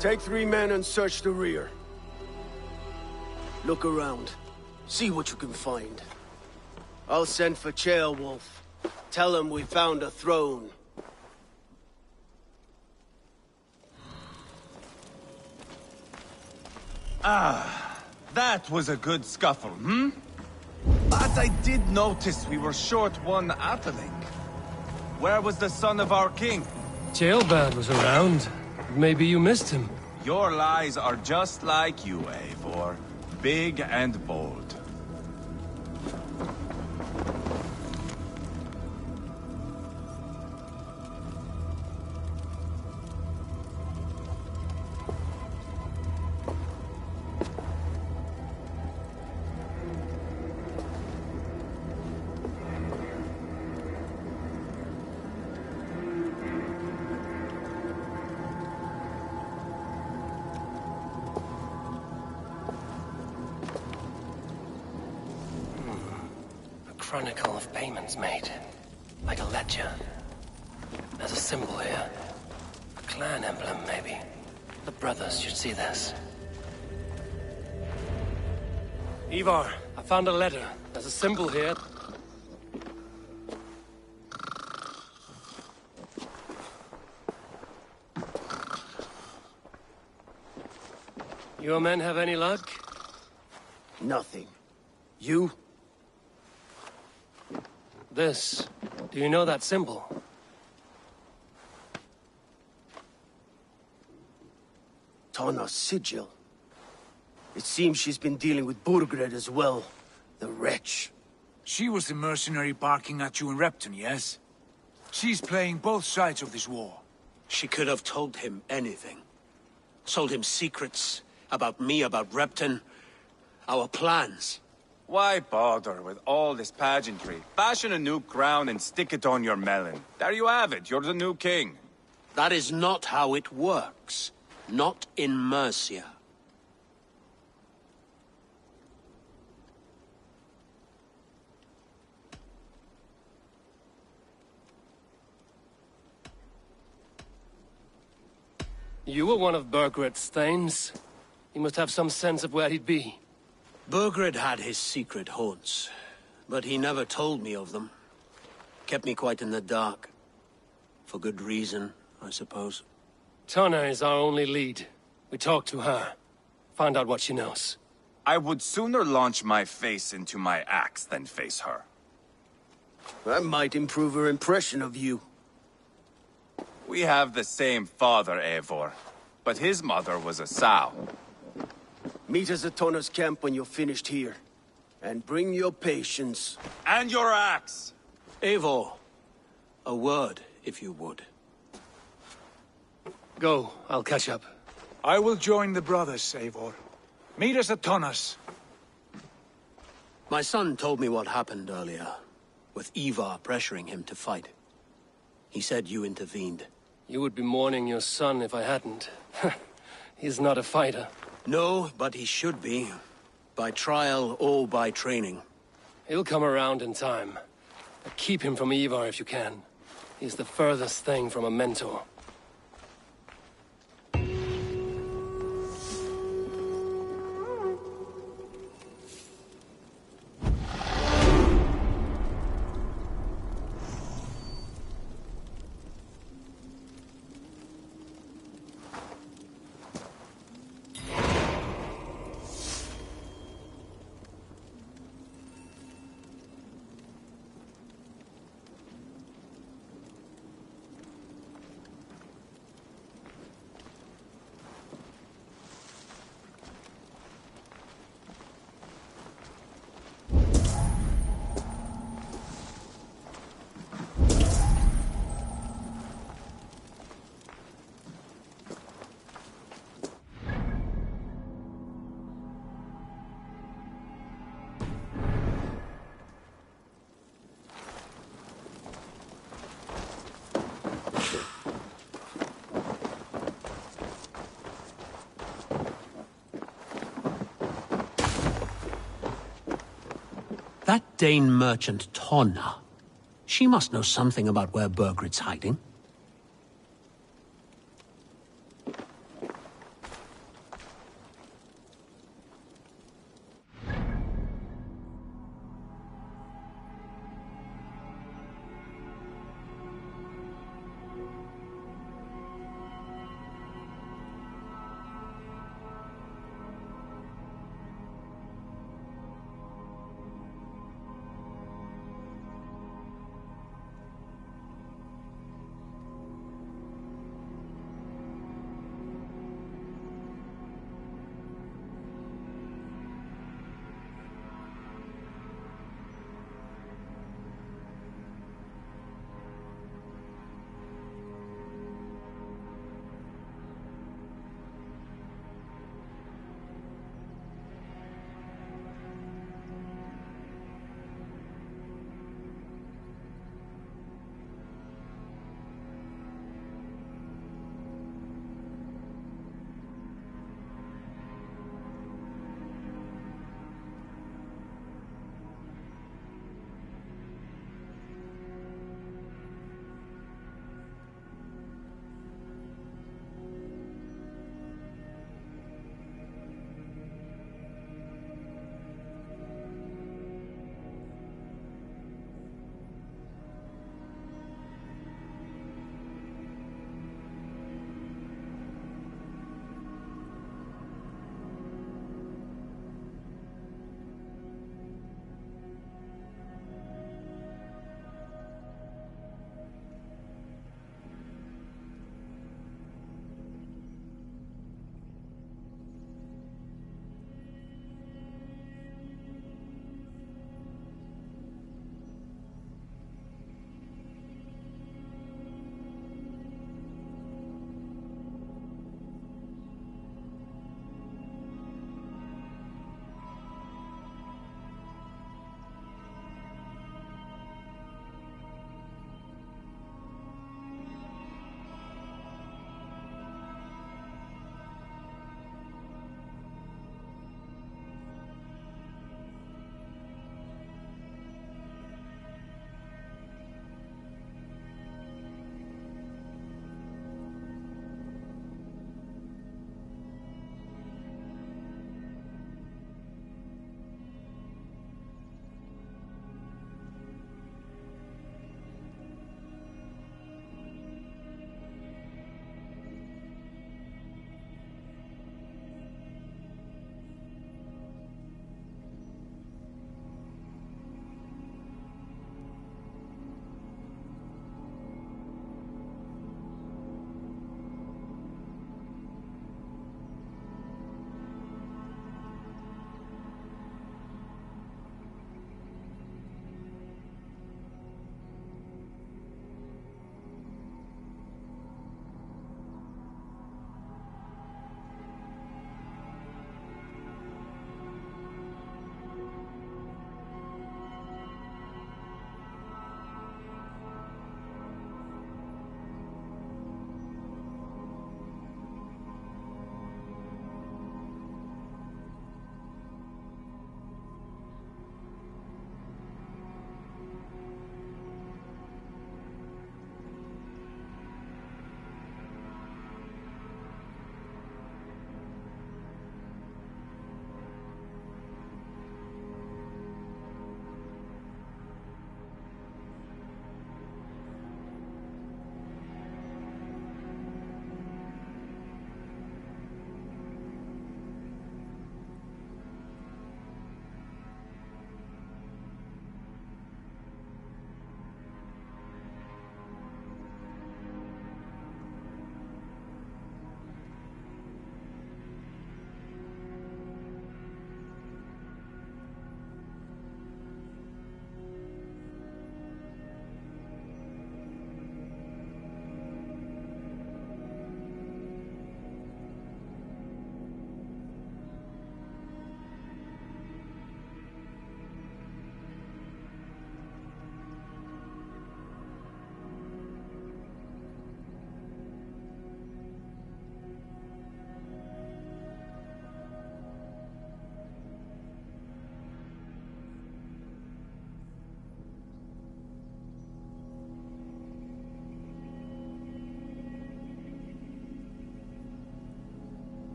Take 3 men and search the rear. Look around. See what you can find. I'll send for Ceolwulf. Tell him we found a throne. That was a good scuffle, hmm? But I did notice we were short one atheling. Where was the son of our king? Ceolbad was around. Maybe you missed him. Your lies are just like you, Eivor. Big and bold. Chronicle of payments made. Like a ledger. There's a symbol here. A clan emblem, maybe. The brothers should see this. Ivar, I found a letter. There's a symbol here. Your men have any luck? Nothing. You? This. Do you know that symbol? Tana's sigil. It seems she's been dealing with Burgred as well. The wretch. She was the mercenary barking at you in Repton, yes? She's playing both sides of this war. She could have told him anything. Told him secrets about me, about Repton, our plans. Why bother with all this pageantry? Fashion a new crown and stick it on your melon. There you have it, you're the new king. That is not how it works. Not in Mercia. You were one of Burgred's thanes. He must have some sense of where he'd be. Burgred had his secret haunts, but he never told me of them. Kept me quite in the dark. For good reason, I suppose. Tonna is our only lead. We talk to her. Find out what she knows. I would sooner launch my face into my axe than face her. That might improve her impression of you. We have the same father, Eivor, but his mother was a sow. Meet us at Tonna's camp when you're finished here. And bring your patience. And your axe! Eivor, a word, if you would. Go, I'll catch up. I will join the brothers, Eivor. Meet us at Tonna's. My son told me what happened earlier, with Ivar pressuring him to fight. He said you intervened. You would be mourning your son if I hadn't. He's not a fighter. No, but he should be. By trial or by training. He'll come around in time. But keep him from Ivar if you can. He's the furthest thing from a mentor. That Dane merchant Tonna. She must know something about where Burgred's hiding.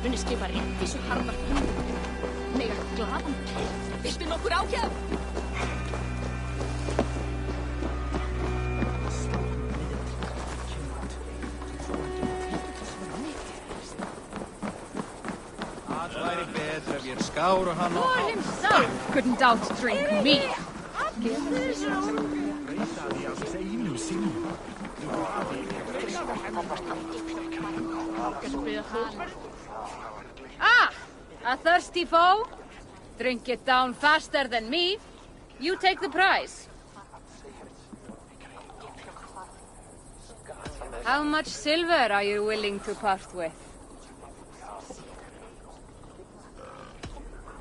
Muni skipa rétt svo harðar konur. Mega glaðan keitt. Viltu nokkur ákjæð? Það væri betra ef ég skáru hann á Lord himself couldn't outdrink me. Ah! A thirsty foe? Drink it down faster than me. You take the prize. How much silver are you willing to part with?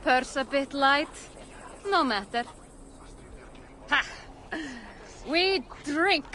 Purse a bit light? No matter. Ha! We drink!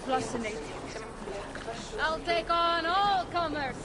Fascinating. I'll take on all comers.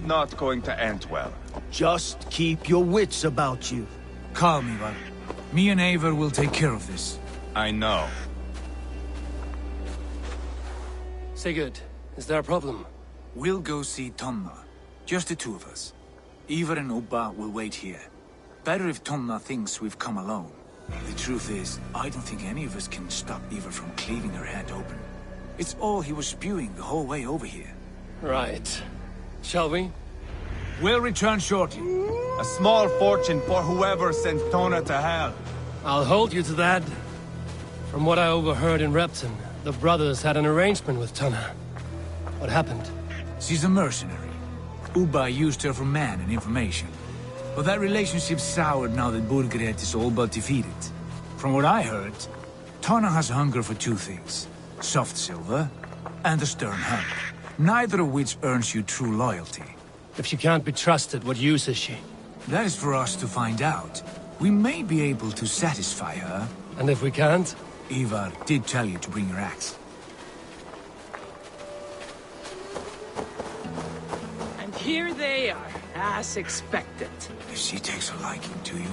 not going to end well. Just keep your wits about you. Calm, Ivar. Me and Eivor will take care of this. I know. Sigurd, is there a problem? We'll go see Tonna. Just the two of us. Ivar and Ubba will wait here. Better if Tonna thinks we've come alone. The truth is, I don't think any of us can stop Ivar from cleaving her hand open. It's all he was spewing the whole way over here. Right. Shall we? We'll return shortly. A small fortune for whoever sent Tona to hell. I'll hold you to that. From what I overheard in Repton, the brothers had an arrangement with Tonna. What happened? She's a mercenary. Ubba used her for man and information. But that relationship soured now that Burgred is all but defeated. From what I heard, Tonna has hunger for two things. Soft silver and a stern hand. Neither of which earns you true loyalty. If she can't be trusted, what use is she? That is for us to find out. We may be able to satisfy her. And if we can't? Ivar did tell you to bring your axe. And here they are, as expected. If she takes a liking to you,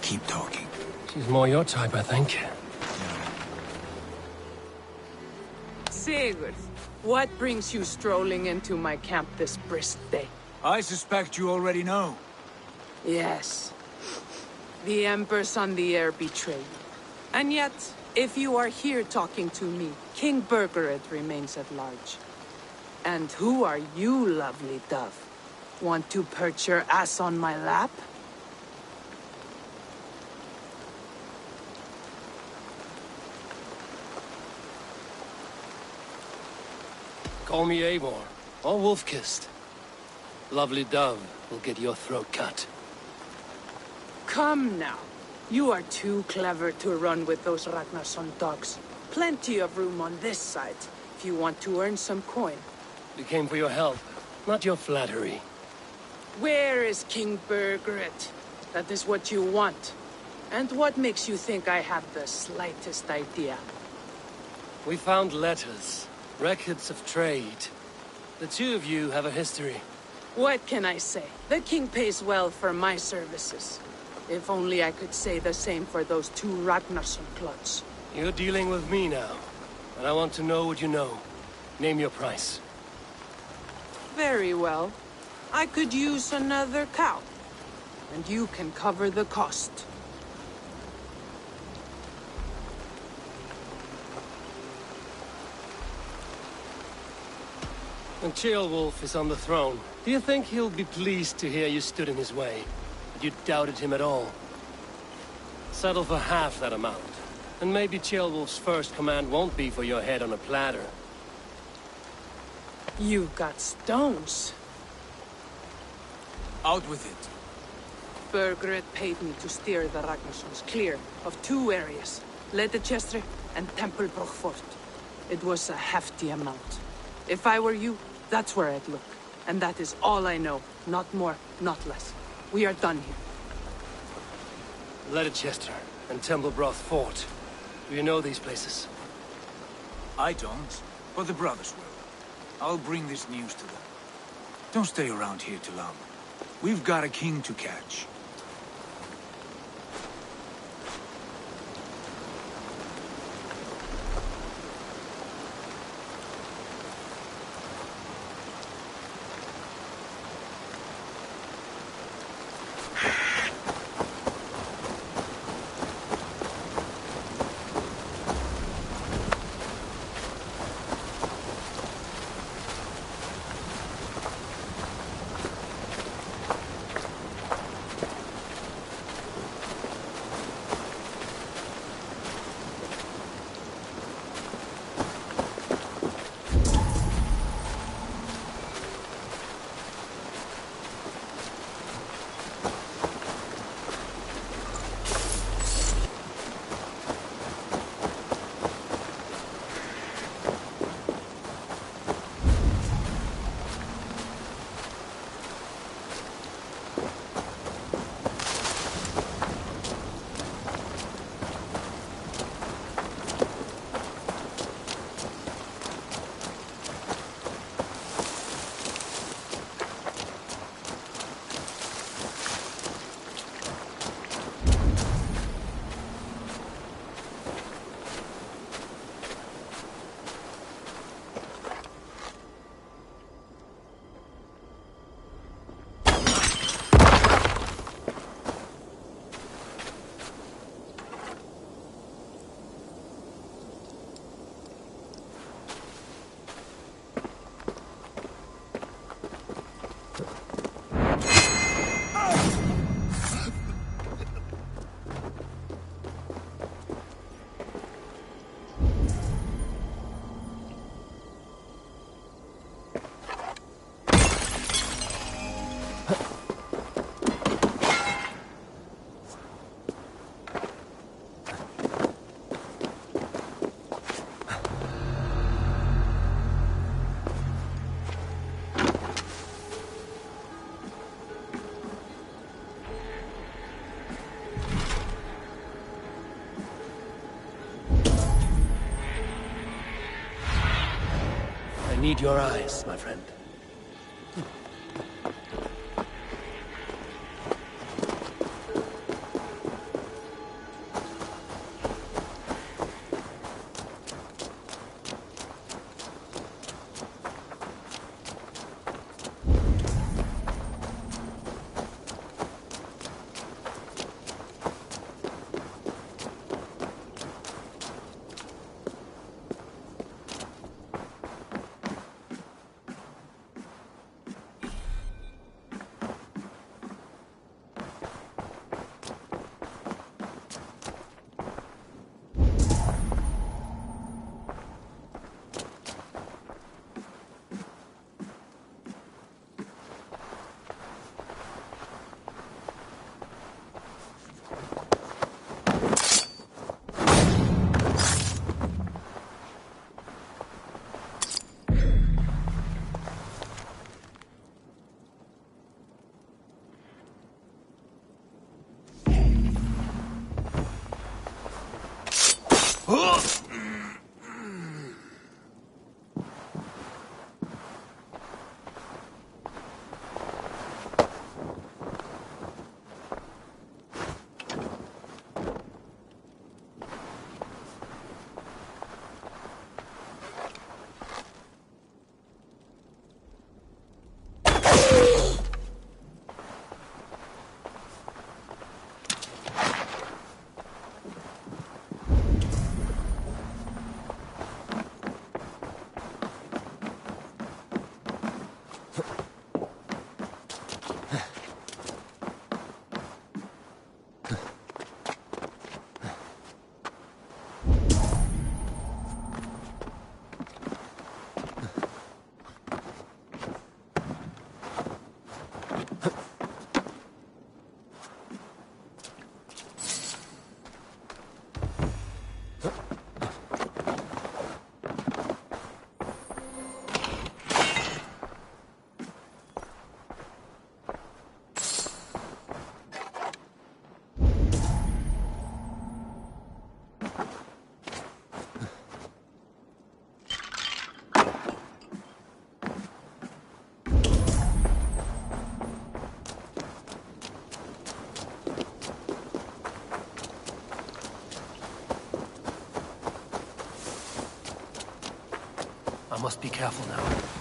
keep talking. She's more your type, I think. Sigurd, what brings you strolling into my camp this brisk day? I suspect you already know. Yes. The Emperor's on the air betrayed you. And yet, if you are here talking to me, King Burgred remains at large. And who are you, lovely dove? Want to perch your ass on my lap? Call me Eivor, or Wolf-Kissed. Lovely dove will get your throat cut. Come now. You are too clever to run with those Ragnarsson dogs. Plenty of room on this side, if you want to earn some coin. We came for your help, not your flattery. Where is King Burgred? That is what you want. And what makes you think I have the slightest idea? We found letters, records of trade. The two of you have a history. What can I say? The king pays well for my services. If only I could say the same for those two Ragnarsson clods. You're dealing with me now, and I want to know what you know. Name your price. Very well. I could use another cow. And you can cover the cost. When Ceolwulf is on the throne, do you think he'll be pleased to hear you stood in his way? That you doubted him at all? Settle for half that amount. And maybe Ceolwulf's first command won't be for your head on a platter. You've got stones. Out with it. Burgred paid me to steer the Ragnarssons clear of two areas. Leicester and Tempelbroch Fort. It was a hefty amount. If I were you, that's where I'd look. And that is all I know. Not more, not less. We are done here. Leicester and Tempelbroch Fort. Do you know these places? I don't, but the brothers will. I'll bring this news to them. Don't stay around here too long. We've got a king to catch. need your eyes, my friend. I must be careful now.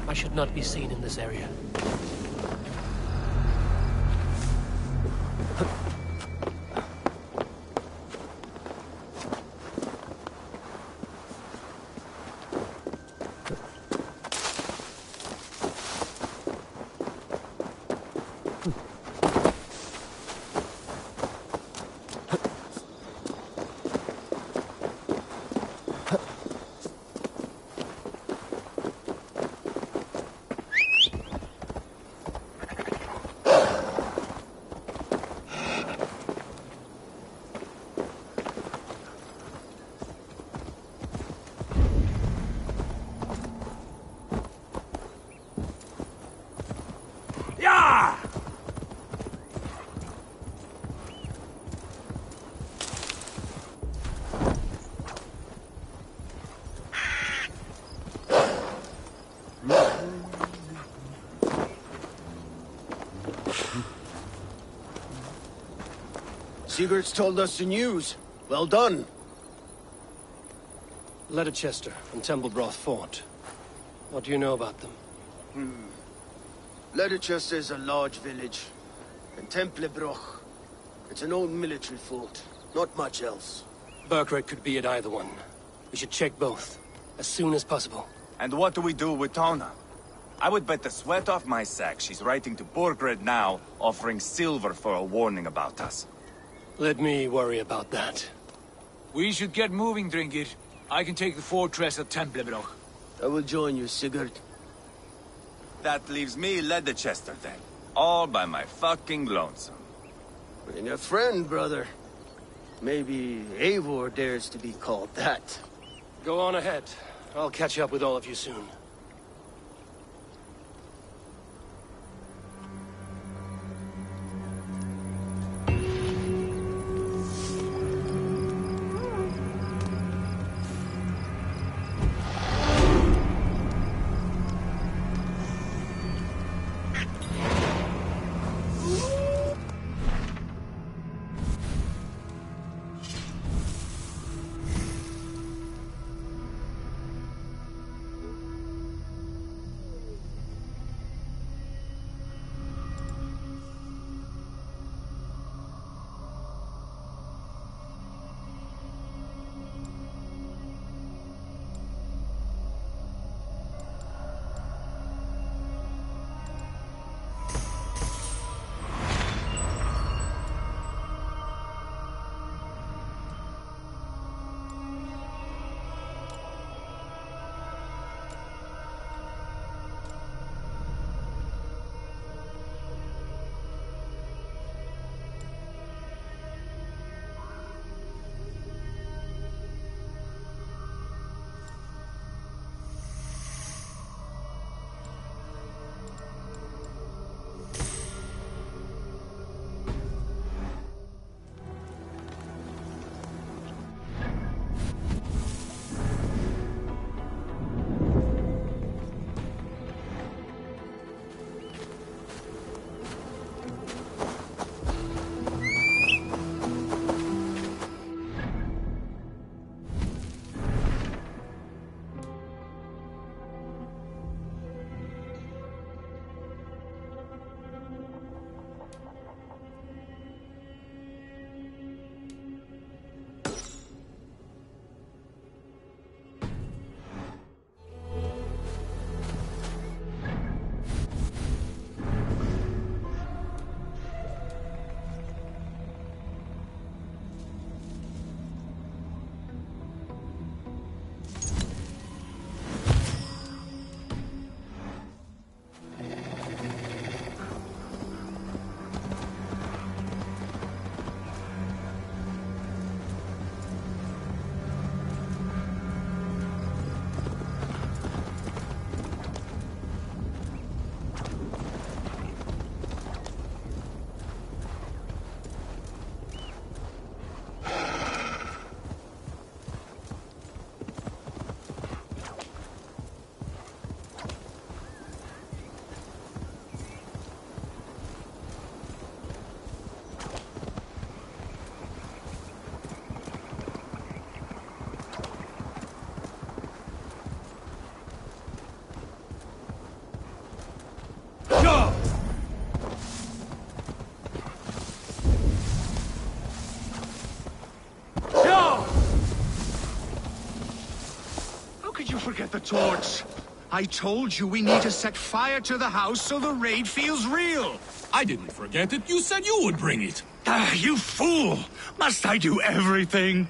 I should not be seen in this area. Sigurd's told us the news. Well done. Leicester and Templebroth Fort. What do you know about them? Leicester is a large village. And Templebroch, it's an old military fort. Not much else. Burkred could be at either one. We should check both, as soon as possible. And what do we do with Tona? I would bet the sweat off my sack she's writing to Borgred now, offering silver for a warning about us. Let me worry about that. We should get moving, Drinkit. I can take the fortress at Templebroch. I will join you, Sigurd. That leaves me Leicester then. All by my fucking lonesome. Bring a friend, brother. Maybe Eivor dares to be called that. Go on ahead. I'll catch up with all of you soon. Forget the torch. I told you we need to set fire to the house so the raid feels real. I didn't forget it. You said you would bring it. Ah, you fool! Must I do everything?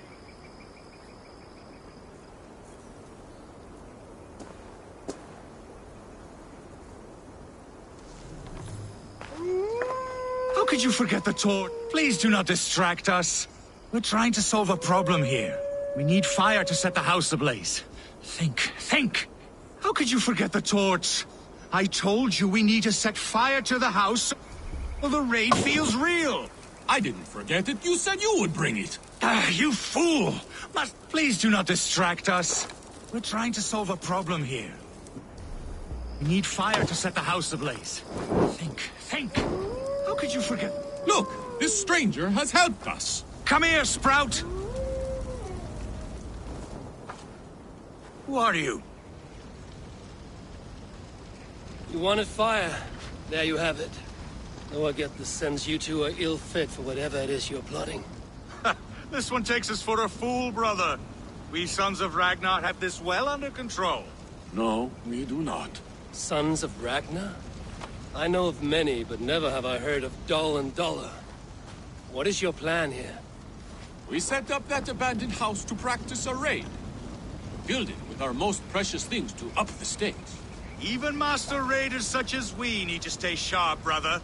How could you forget the torch? Please do not distract us. We're trying to solve a problem here. We need fire to set the house ablaze. Think! How could you forget the torch? I told you we need to set fire to the house so the raid feels real. I didn't forget it. You said you would bring it. Ah, you fool! Please do not distract us. We're trying to solve a problem here. We need fire to set the house ablaze. Think! How could you forget? Look! This stranger has helped us. Come here, Sprout! Who are you? You wanted fire. There you have it. Though I get the sense you two are ill fit for whatever it is you're plotting. This one takes us for a fool, brother. We sons of Ragnar have this well under control. No, we do not. Sons of Ragnar? I know of many, but never have I heard of Dull and Duller. What is your plan here? We set up that abandoned house to practice a raid. Build it with our most precious things to up the stakes. Even master raiders such as we need to stay sharp, brother.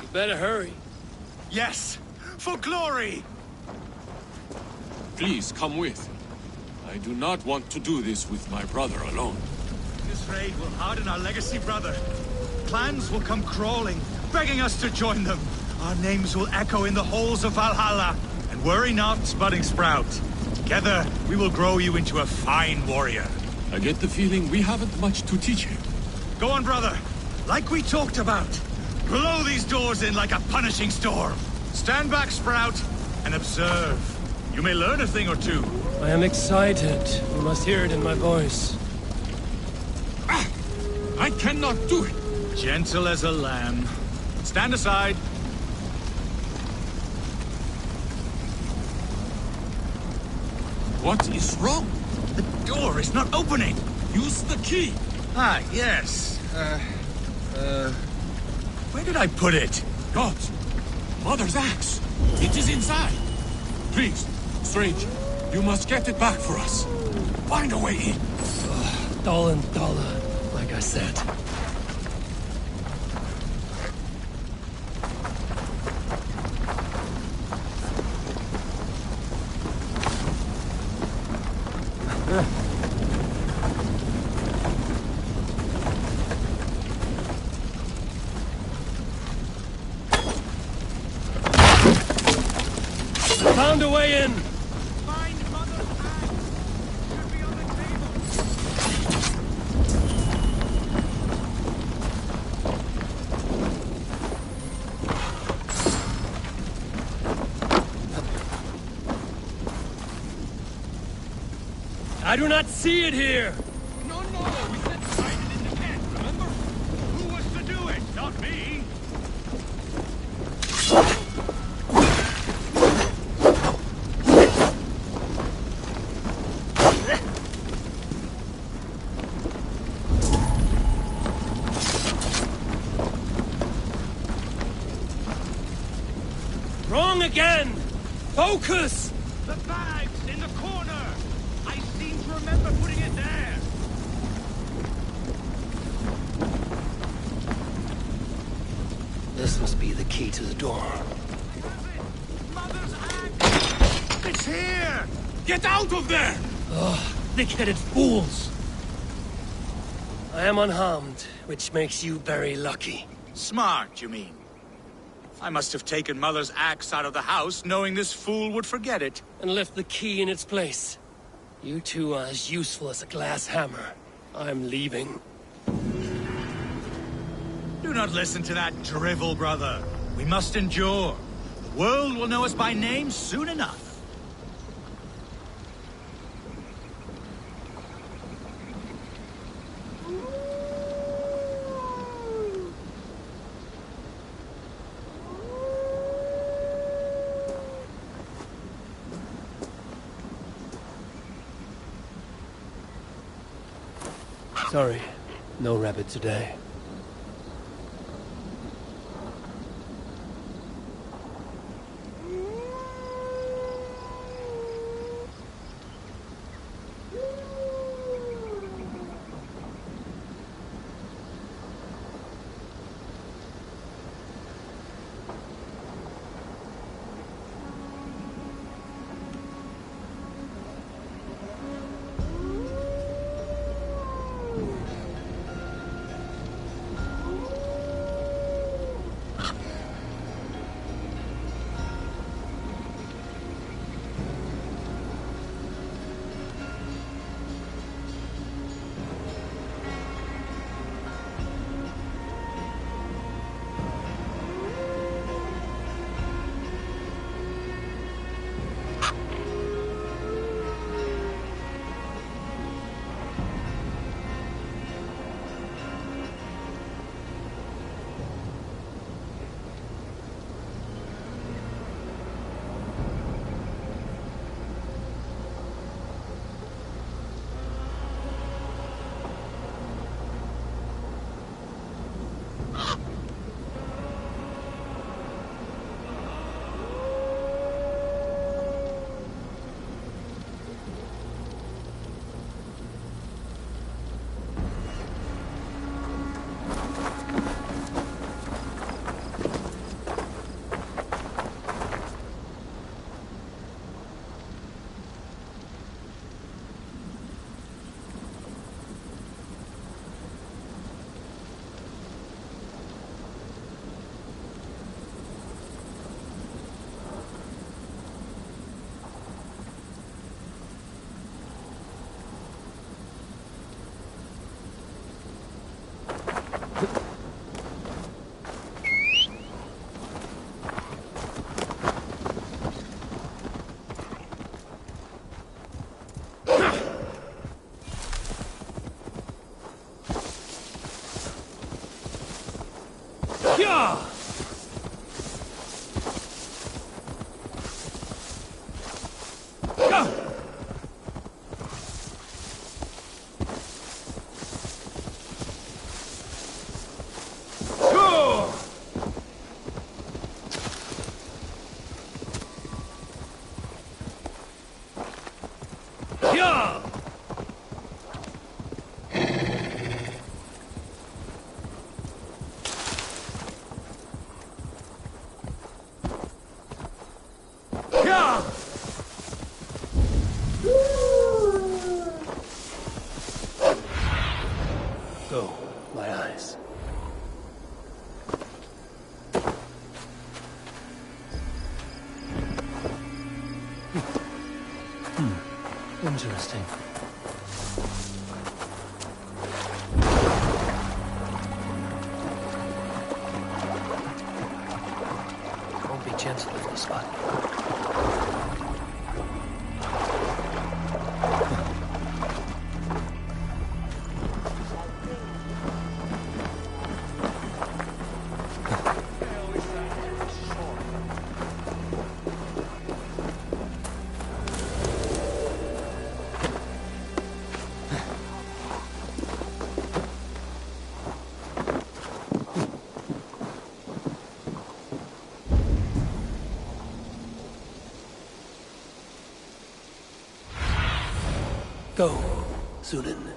You better hurry. Yes, for glory! Please come with. I do not want to do this with my brother alone. This raid will harden our legacy, brother. Clans will come crawling, begging us to join them. Our names will echo in the halls of Valhalla. And worry not, budding Sprout. Together, we will grow you into a fine warrior. I get the feeling we haven't much to teach him. Go on, brother. Like we talked about. Blow these doors in like a punishing storm. Stand back, Sprout, and observe. You may learn a thing or two. I am excited. You must hear it in my voice. I cannot do it. Gentle as a lamb. Stand aside. What is wrong? The door is not opening. Use the key. Ah, yes. Where did I put it? Gods! Mother's axe! It is inside! Please, stranger, you must get it back for us. Find a way in. Dull and Duller, like I said. Found a way in! Find Mother's axe! Should be on the table! I do not see it here! No, we said hide it in the tent, remember? Who was to do it? Not me! Wrong again! Focus! The bag's in the corner! I seem to remember putting it there! This must be the key to the door. Mother's axe! It's here! Get out of there! Ugh, thick-headed fools! I am unharmed, which makes you very lucky. Smart, you mean? I must have taken Mother's axe out of the house, knowing this fool would forget it. And left the key in its place. You two are as useful as a glass hammer. I'm leaving. Do not listen to that drivel, brother. We must endure. The world will know us by name soon enough. Sorry, no rabbit today. Interesting. Won't be gentle with this one. Go, Sunan.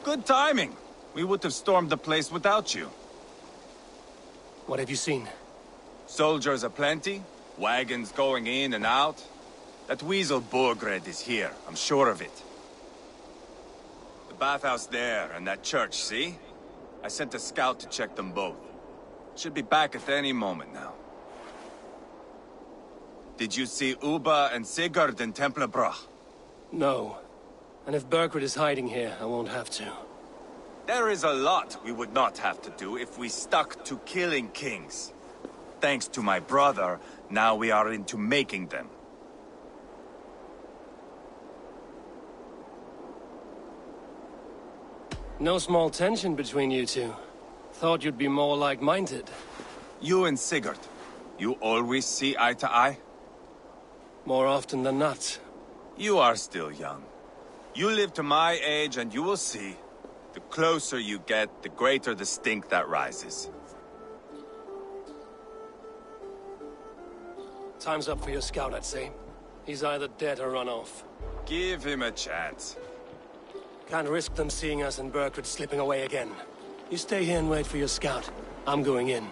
Good timing. We would have stormed the place without you. What have you seen? Soldiers aplenty, wagons going in and out. That weasel Borgred is here, I'm sure of it. The bathhouse there and that church, see? I sent a scout to check them both. Should be back at any moment now. Did you see Uba and Sigurd in Templebrach? No. And if Berkred is hiding here, I won't have to. There is a lot we would not have to do if we stuck to killing kings. Thanks to my brother, now we are into making them. No small tension between you two. Thought you'd be more like-minded. You and Sigurd, you always see eye to eye? More often than not. You are still young. You live to my age and you will see. The closer you get, the greater the stink that rises. Time's up for your scout, I'd say. He's either dead or run off. Give him a chance. Can't risk them seeing us and Berkred slipping away again. You stay here and wait for your scout. I'm going in.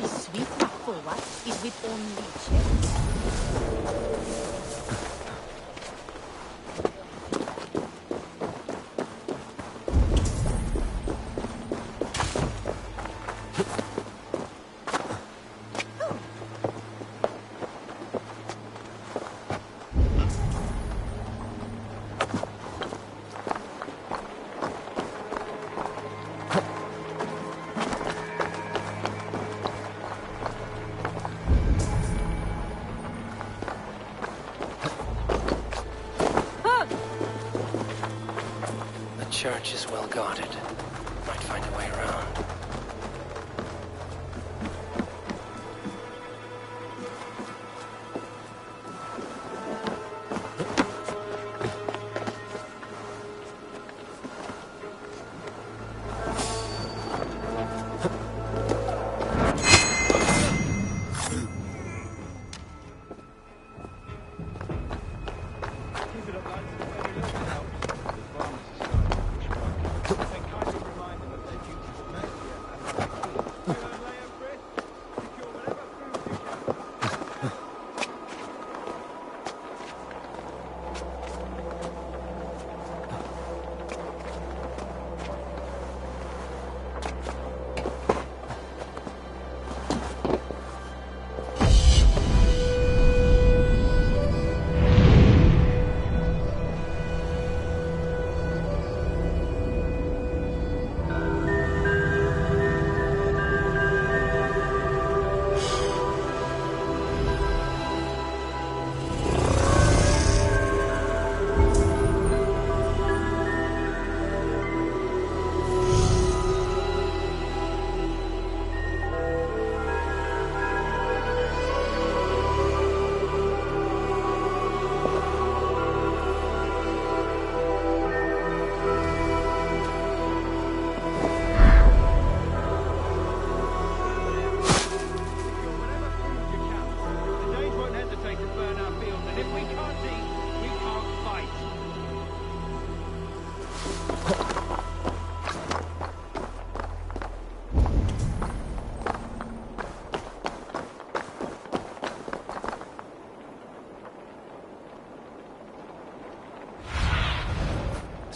His sweet forward is with only chance. The church is well guarded. Might find a way around.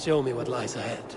Show me what lies ahead.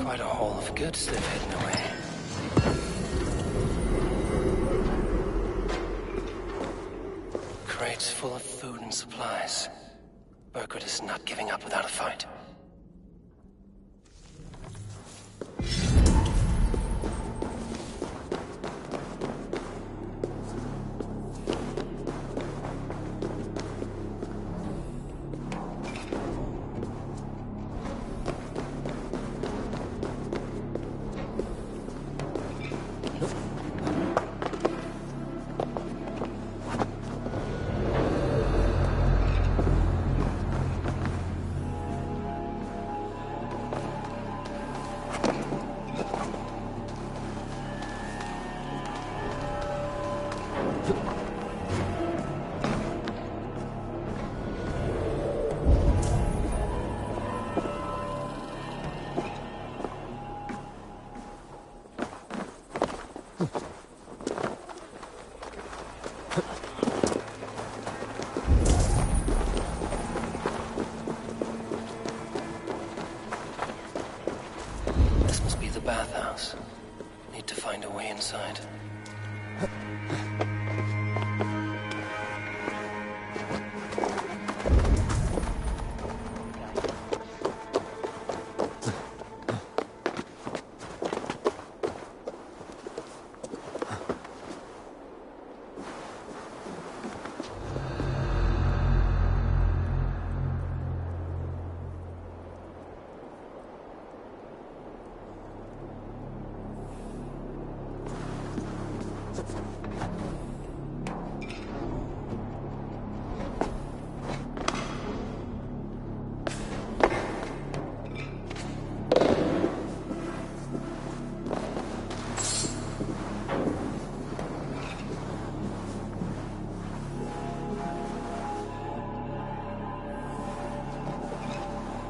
Quite a haul of goods they've hidden away. Crates full of food and supplies. Burgred is not giving up without a fight. This must be the bathhouse. Need to find a way inside.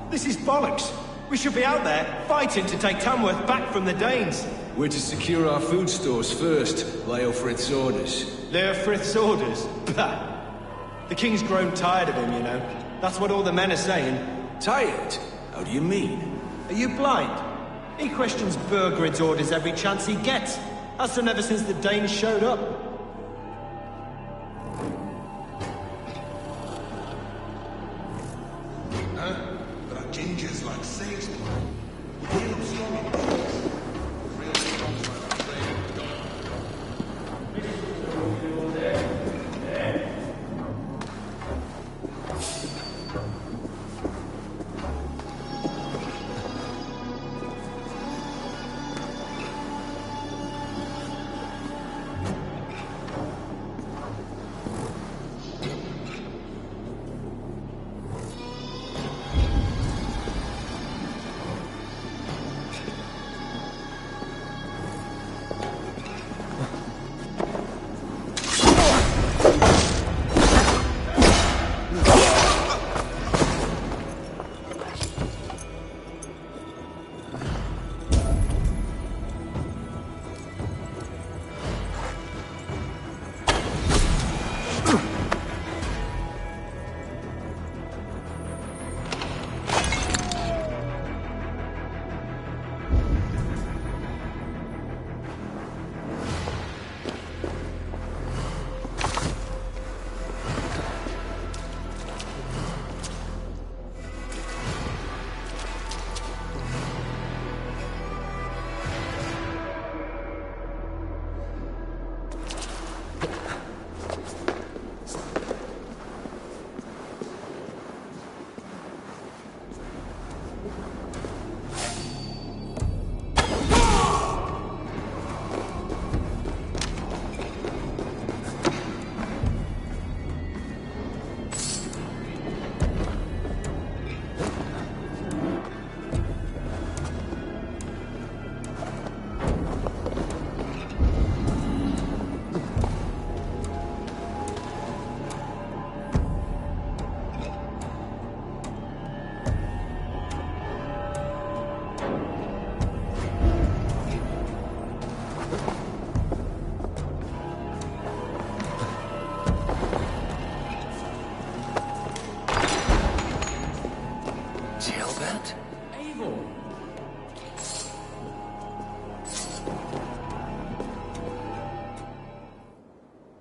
This is bollocks. We should be out there, fighting to take Tamworth back from the Danes. We're to secure our food stores first, Leofrith's orders. Leofrith's orders? Bah! The king's grown tired of him, you know. That's what all the men are saying. Tired? How do you mean? Are you blind? He questions Burgred's orders every chance he gets. Has done ever since the Danes showed up.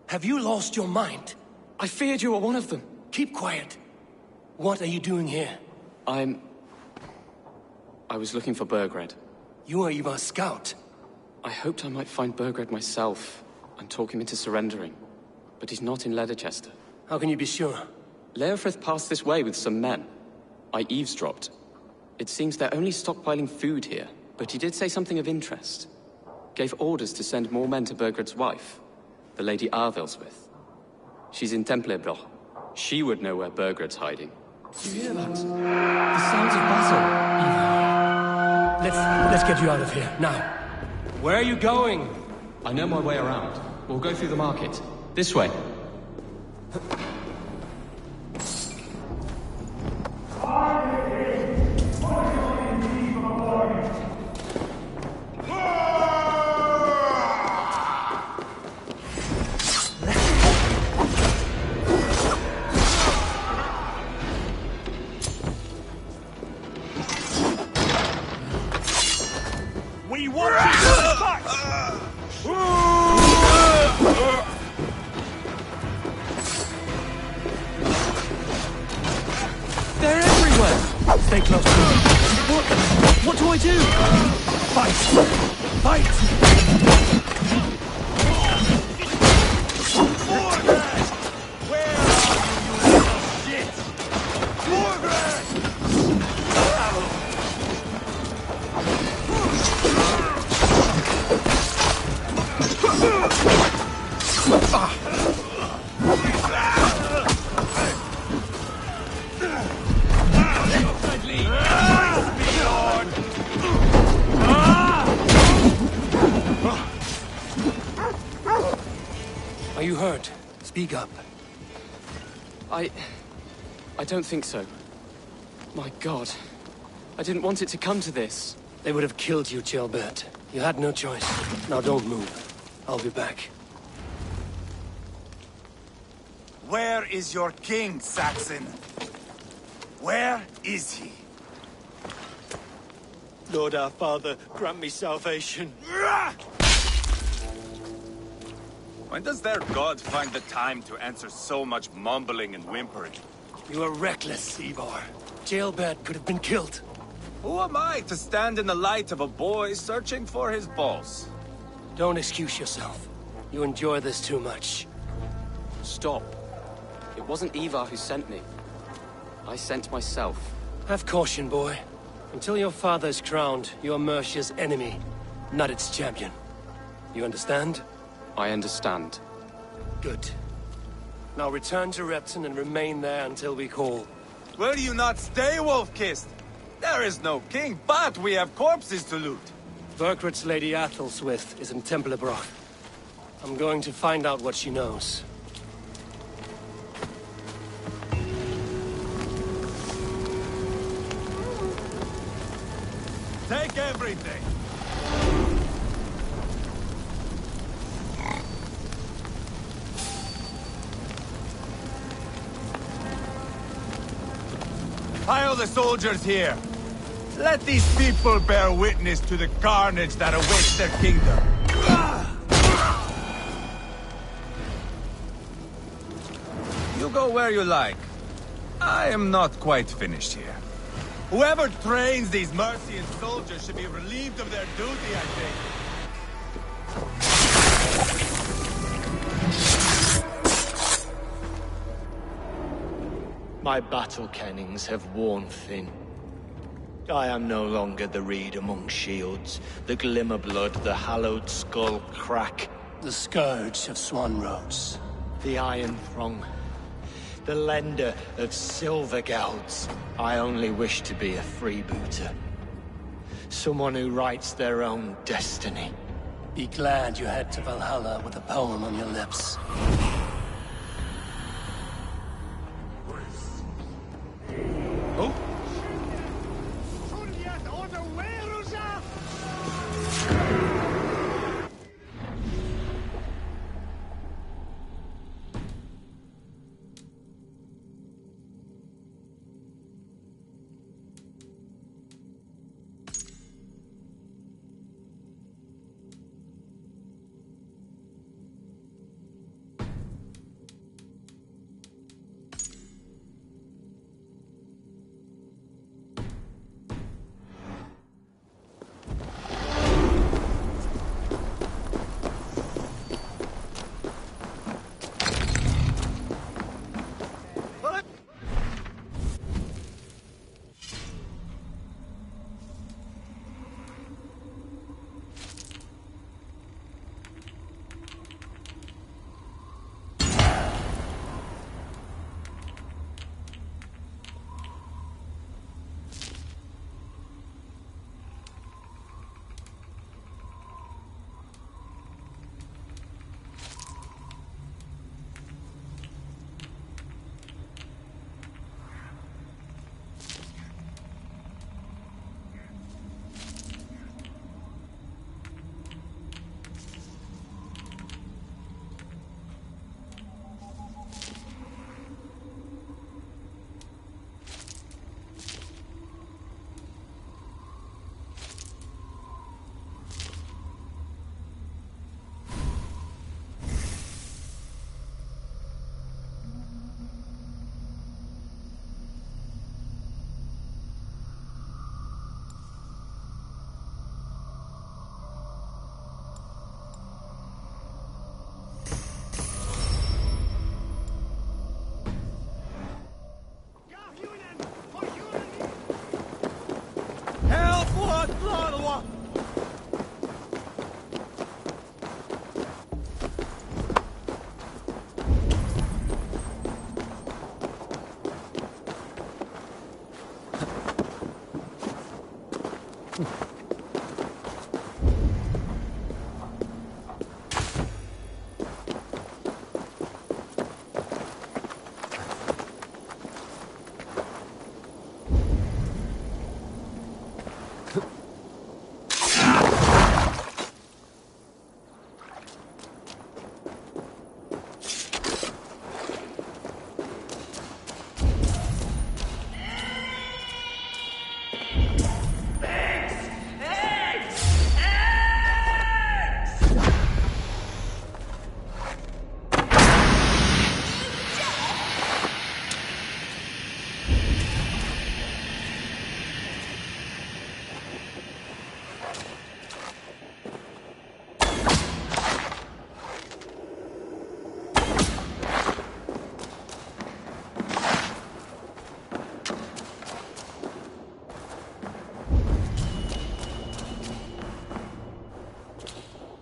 Have you lost your mind? I feared you were one of them. Keep quiet. What are you doing here? I was looking for Burgred. You are Ivar's scout. I hoped I might find Burgred myself and talk him into surrendering. But he's not in Leicester. How can you be sure? Leofrith passed this way with some men. I eavesdropped. It seems they're only stockpiling food here, but he did say something of interest. Gave orders to send more men to Burgred's wife, the Lady Arvelswith. She's in Templebroch. She would know where Burgred's hiding. Do you hear that? The sounds of battle. Let's get you out of here, now. Where are you going? I know my way around. We'll go through the market. This way. They're everywhere! Stay close to me. What do I do? Fight! Fight! Where are you, you little shit? Are you hurt? Speak up. I don't think so. My God. I didn't want it to come to this. They would have killed you, Ceolbert. You had no choice. Now don't move. I'll be back. Where is your king, Saxon? Where is he? Lord our Father, grant me salvation. When does their god find the time to answer so much mumbling and whimpering? You are reckless, Ivar. Ceolbert could have been killed. Who am I to stand in the light of a boy searching for his balls? Don't excuse yourself. You enjoy this too much. Stop. It wasn't Ivar who sent me. I sent myself. Have caution, boy. Until your father is crowned, you are Mercia's enemy, not its champion. You understand? I understand. Good. Now return to Repton and remain there until we call. Will you not stay, Wolf-Kissed? There is no king, but we have corpses to loot. Burgred's Lady Athelstwith is in Templebroch. I'm going to find out what she knows. Take everything! Pile the soldiers here. Let these people bear witness to the carnage that awaits their kingdom. You go where you like. I am not quite finished here. Whoever trains these Mercian soldiers should be relieved of their duty, I think. My battle kennings have worn thin. I am no longer the reed among shields, the glimmer blood, the hallowed skull crack. The scourge of Swan Roads. The Iron Throng. The lender of silver gelds. I only wish to be a freebooter. Someone who writes their own destiny. Be glad you head to Valhalla with a poem on your lips. Oh?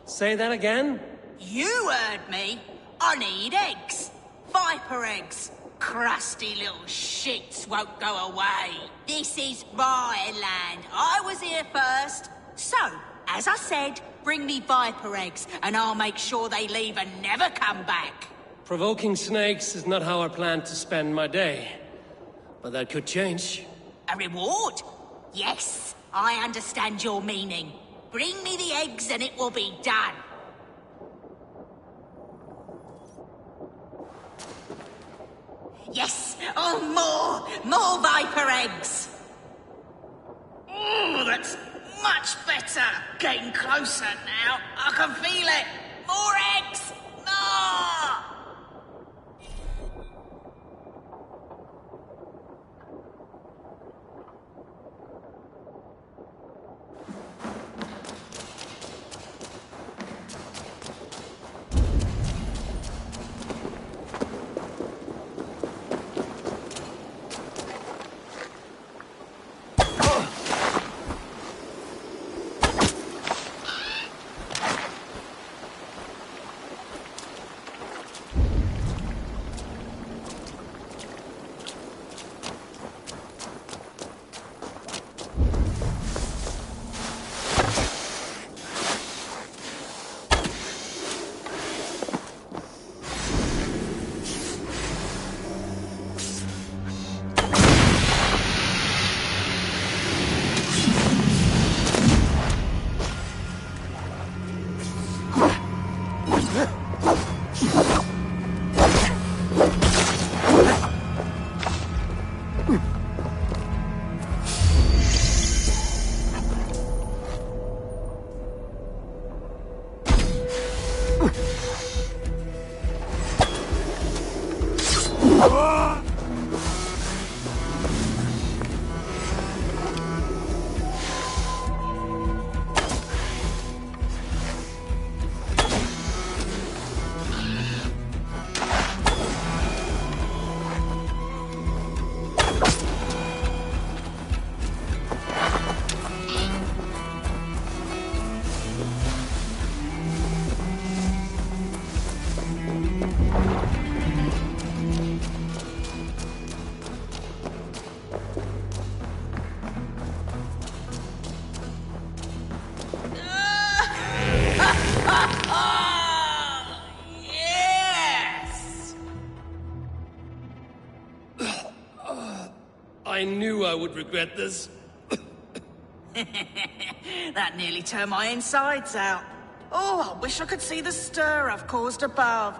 Say that again? You heard me. I need eggs. Viper eggs. Crusty little shits won't go away. This is my land. I was here first. So, as I said, bring me viper eggs, and I'll make sure they leave and never come back. Provoking snakes is not how I plan to spend my day. But that could change. A reward? Yes, I understand your meaning. Bring me the eggs and it will be done. Yes! Oh, more viper eggs! Oh, that's much better! Getting closer now. I can feel it! More eggs! No! I knew I would regret this. That nearly turned my insides out. Oh, I wish I could see the stir I've caused above.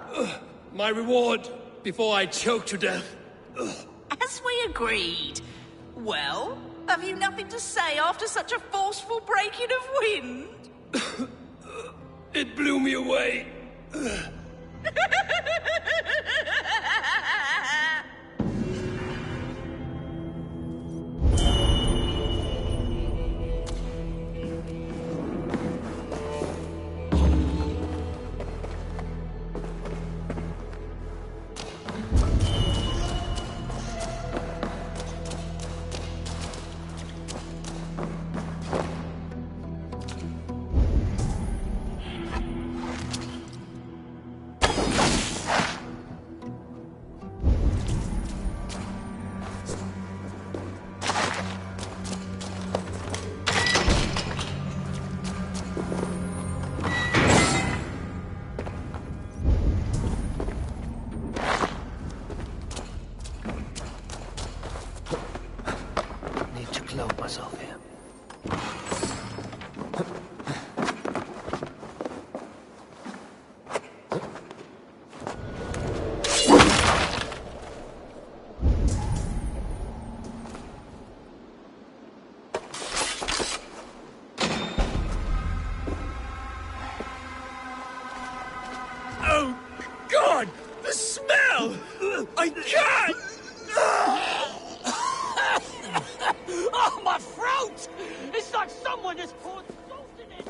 My reward, before I choke to death. As we agreed. Well, have you nothing to say after such a forceful breaking of wind? It blew me away. Clothe myself here. Oh, God! The smell! I can't! Oh, my throat! It's like someone has poured salt in it!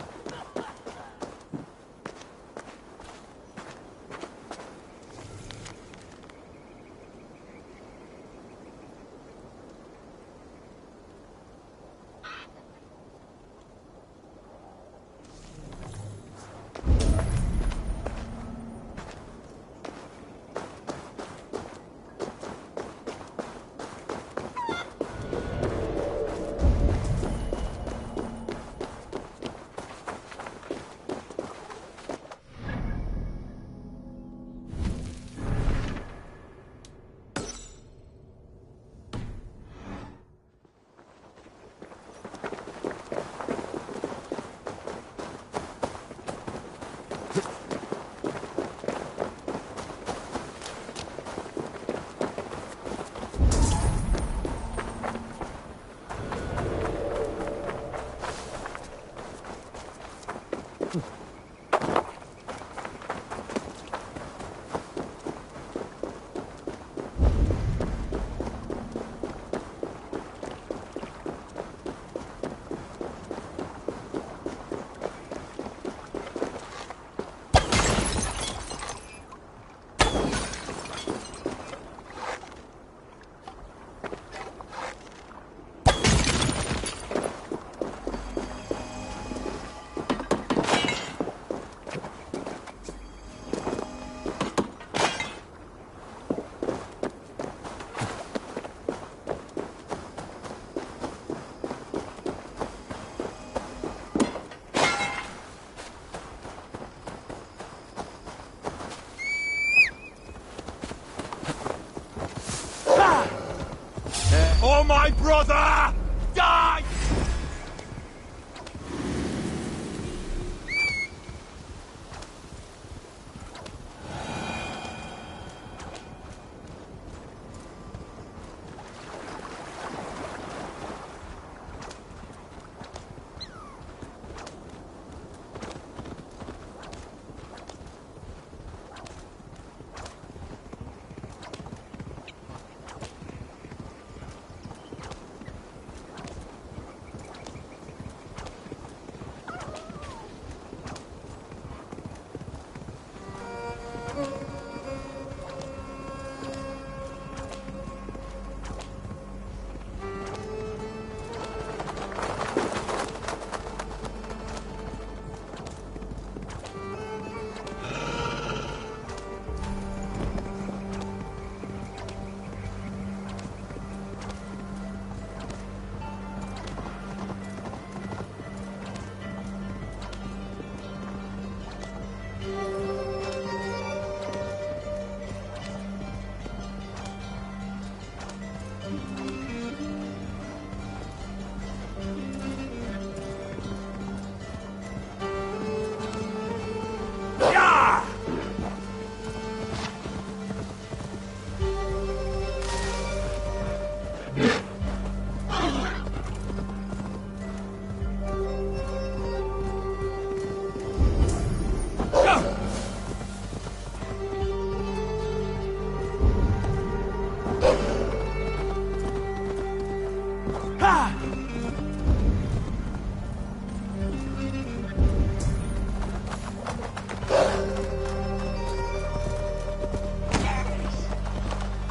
or my brother! Die!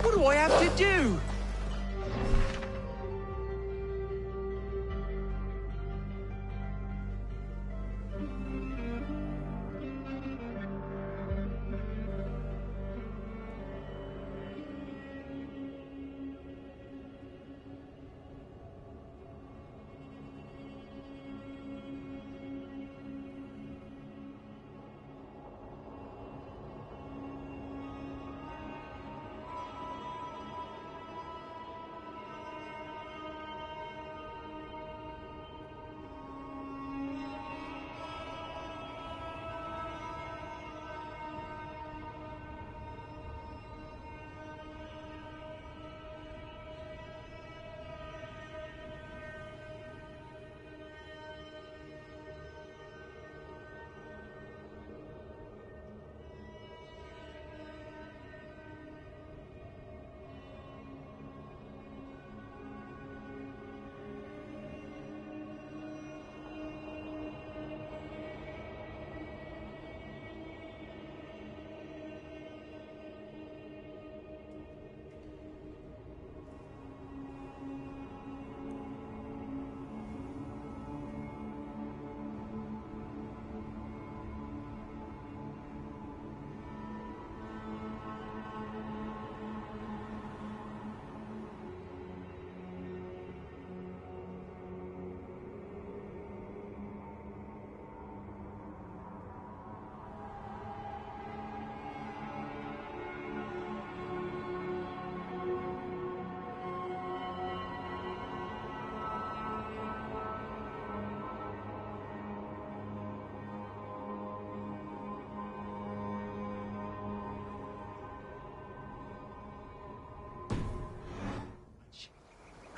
What do I have to do?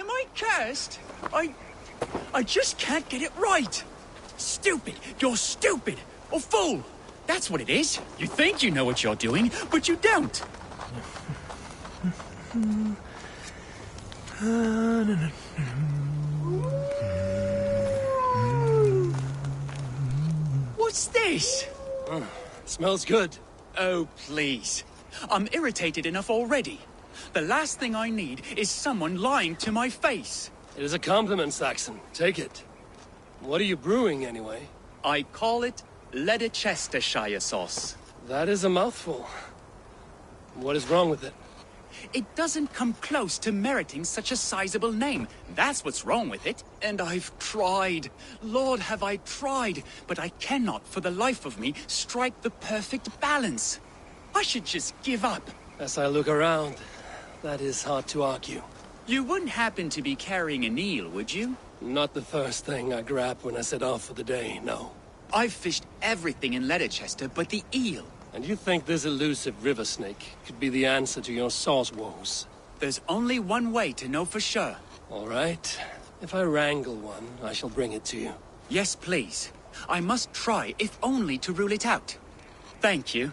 Am I cursed? I just can't get it right. Stupid. You're stupid. Or fool. That's what it is. You think you know what you're doing, but you don't. What's this? Smells good. Oh, please. I'm irritated enough already. The last thing I need is someone lying to my face. It is a compliment, Saxon. Take it. What are you brewing, anyway? I call it Leicestershire sauce. That is a mouthful. What is wrong with it? It doesn't come close to meriting such a sizable name. That's what's wrong with it. And I've tried. Lord, have I tried. But I cannot, for the life of me, strike the perfect balance. I should just give up. As I look around, that is hard to argue. You wouldn't happen to be carrying an eel, would you? Not the first thing I grab when I set off for the day, no. I've fished everything in Leicester but the eel. And you think this elusive river snake could be the answer to your sauce woes? There's only one way to know for sure. All right. If I wrangle one, I shall bring it to you. Yes, please. I must try, if only to rule it out. Thank you.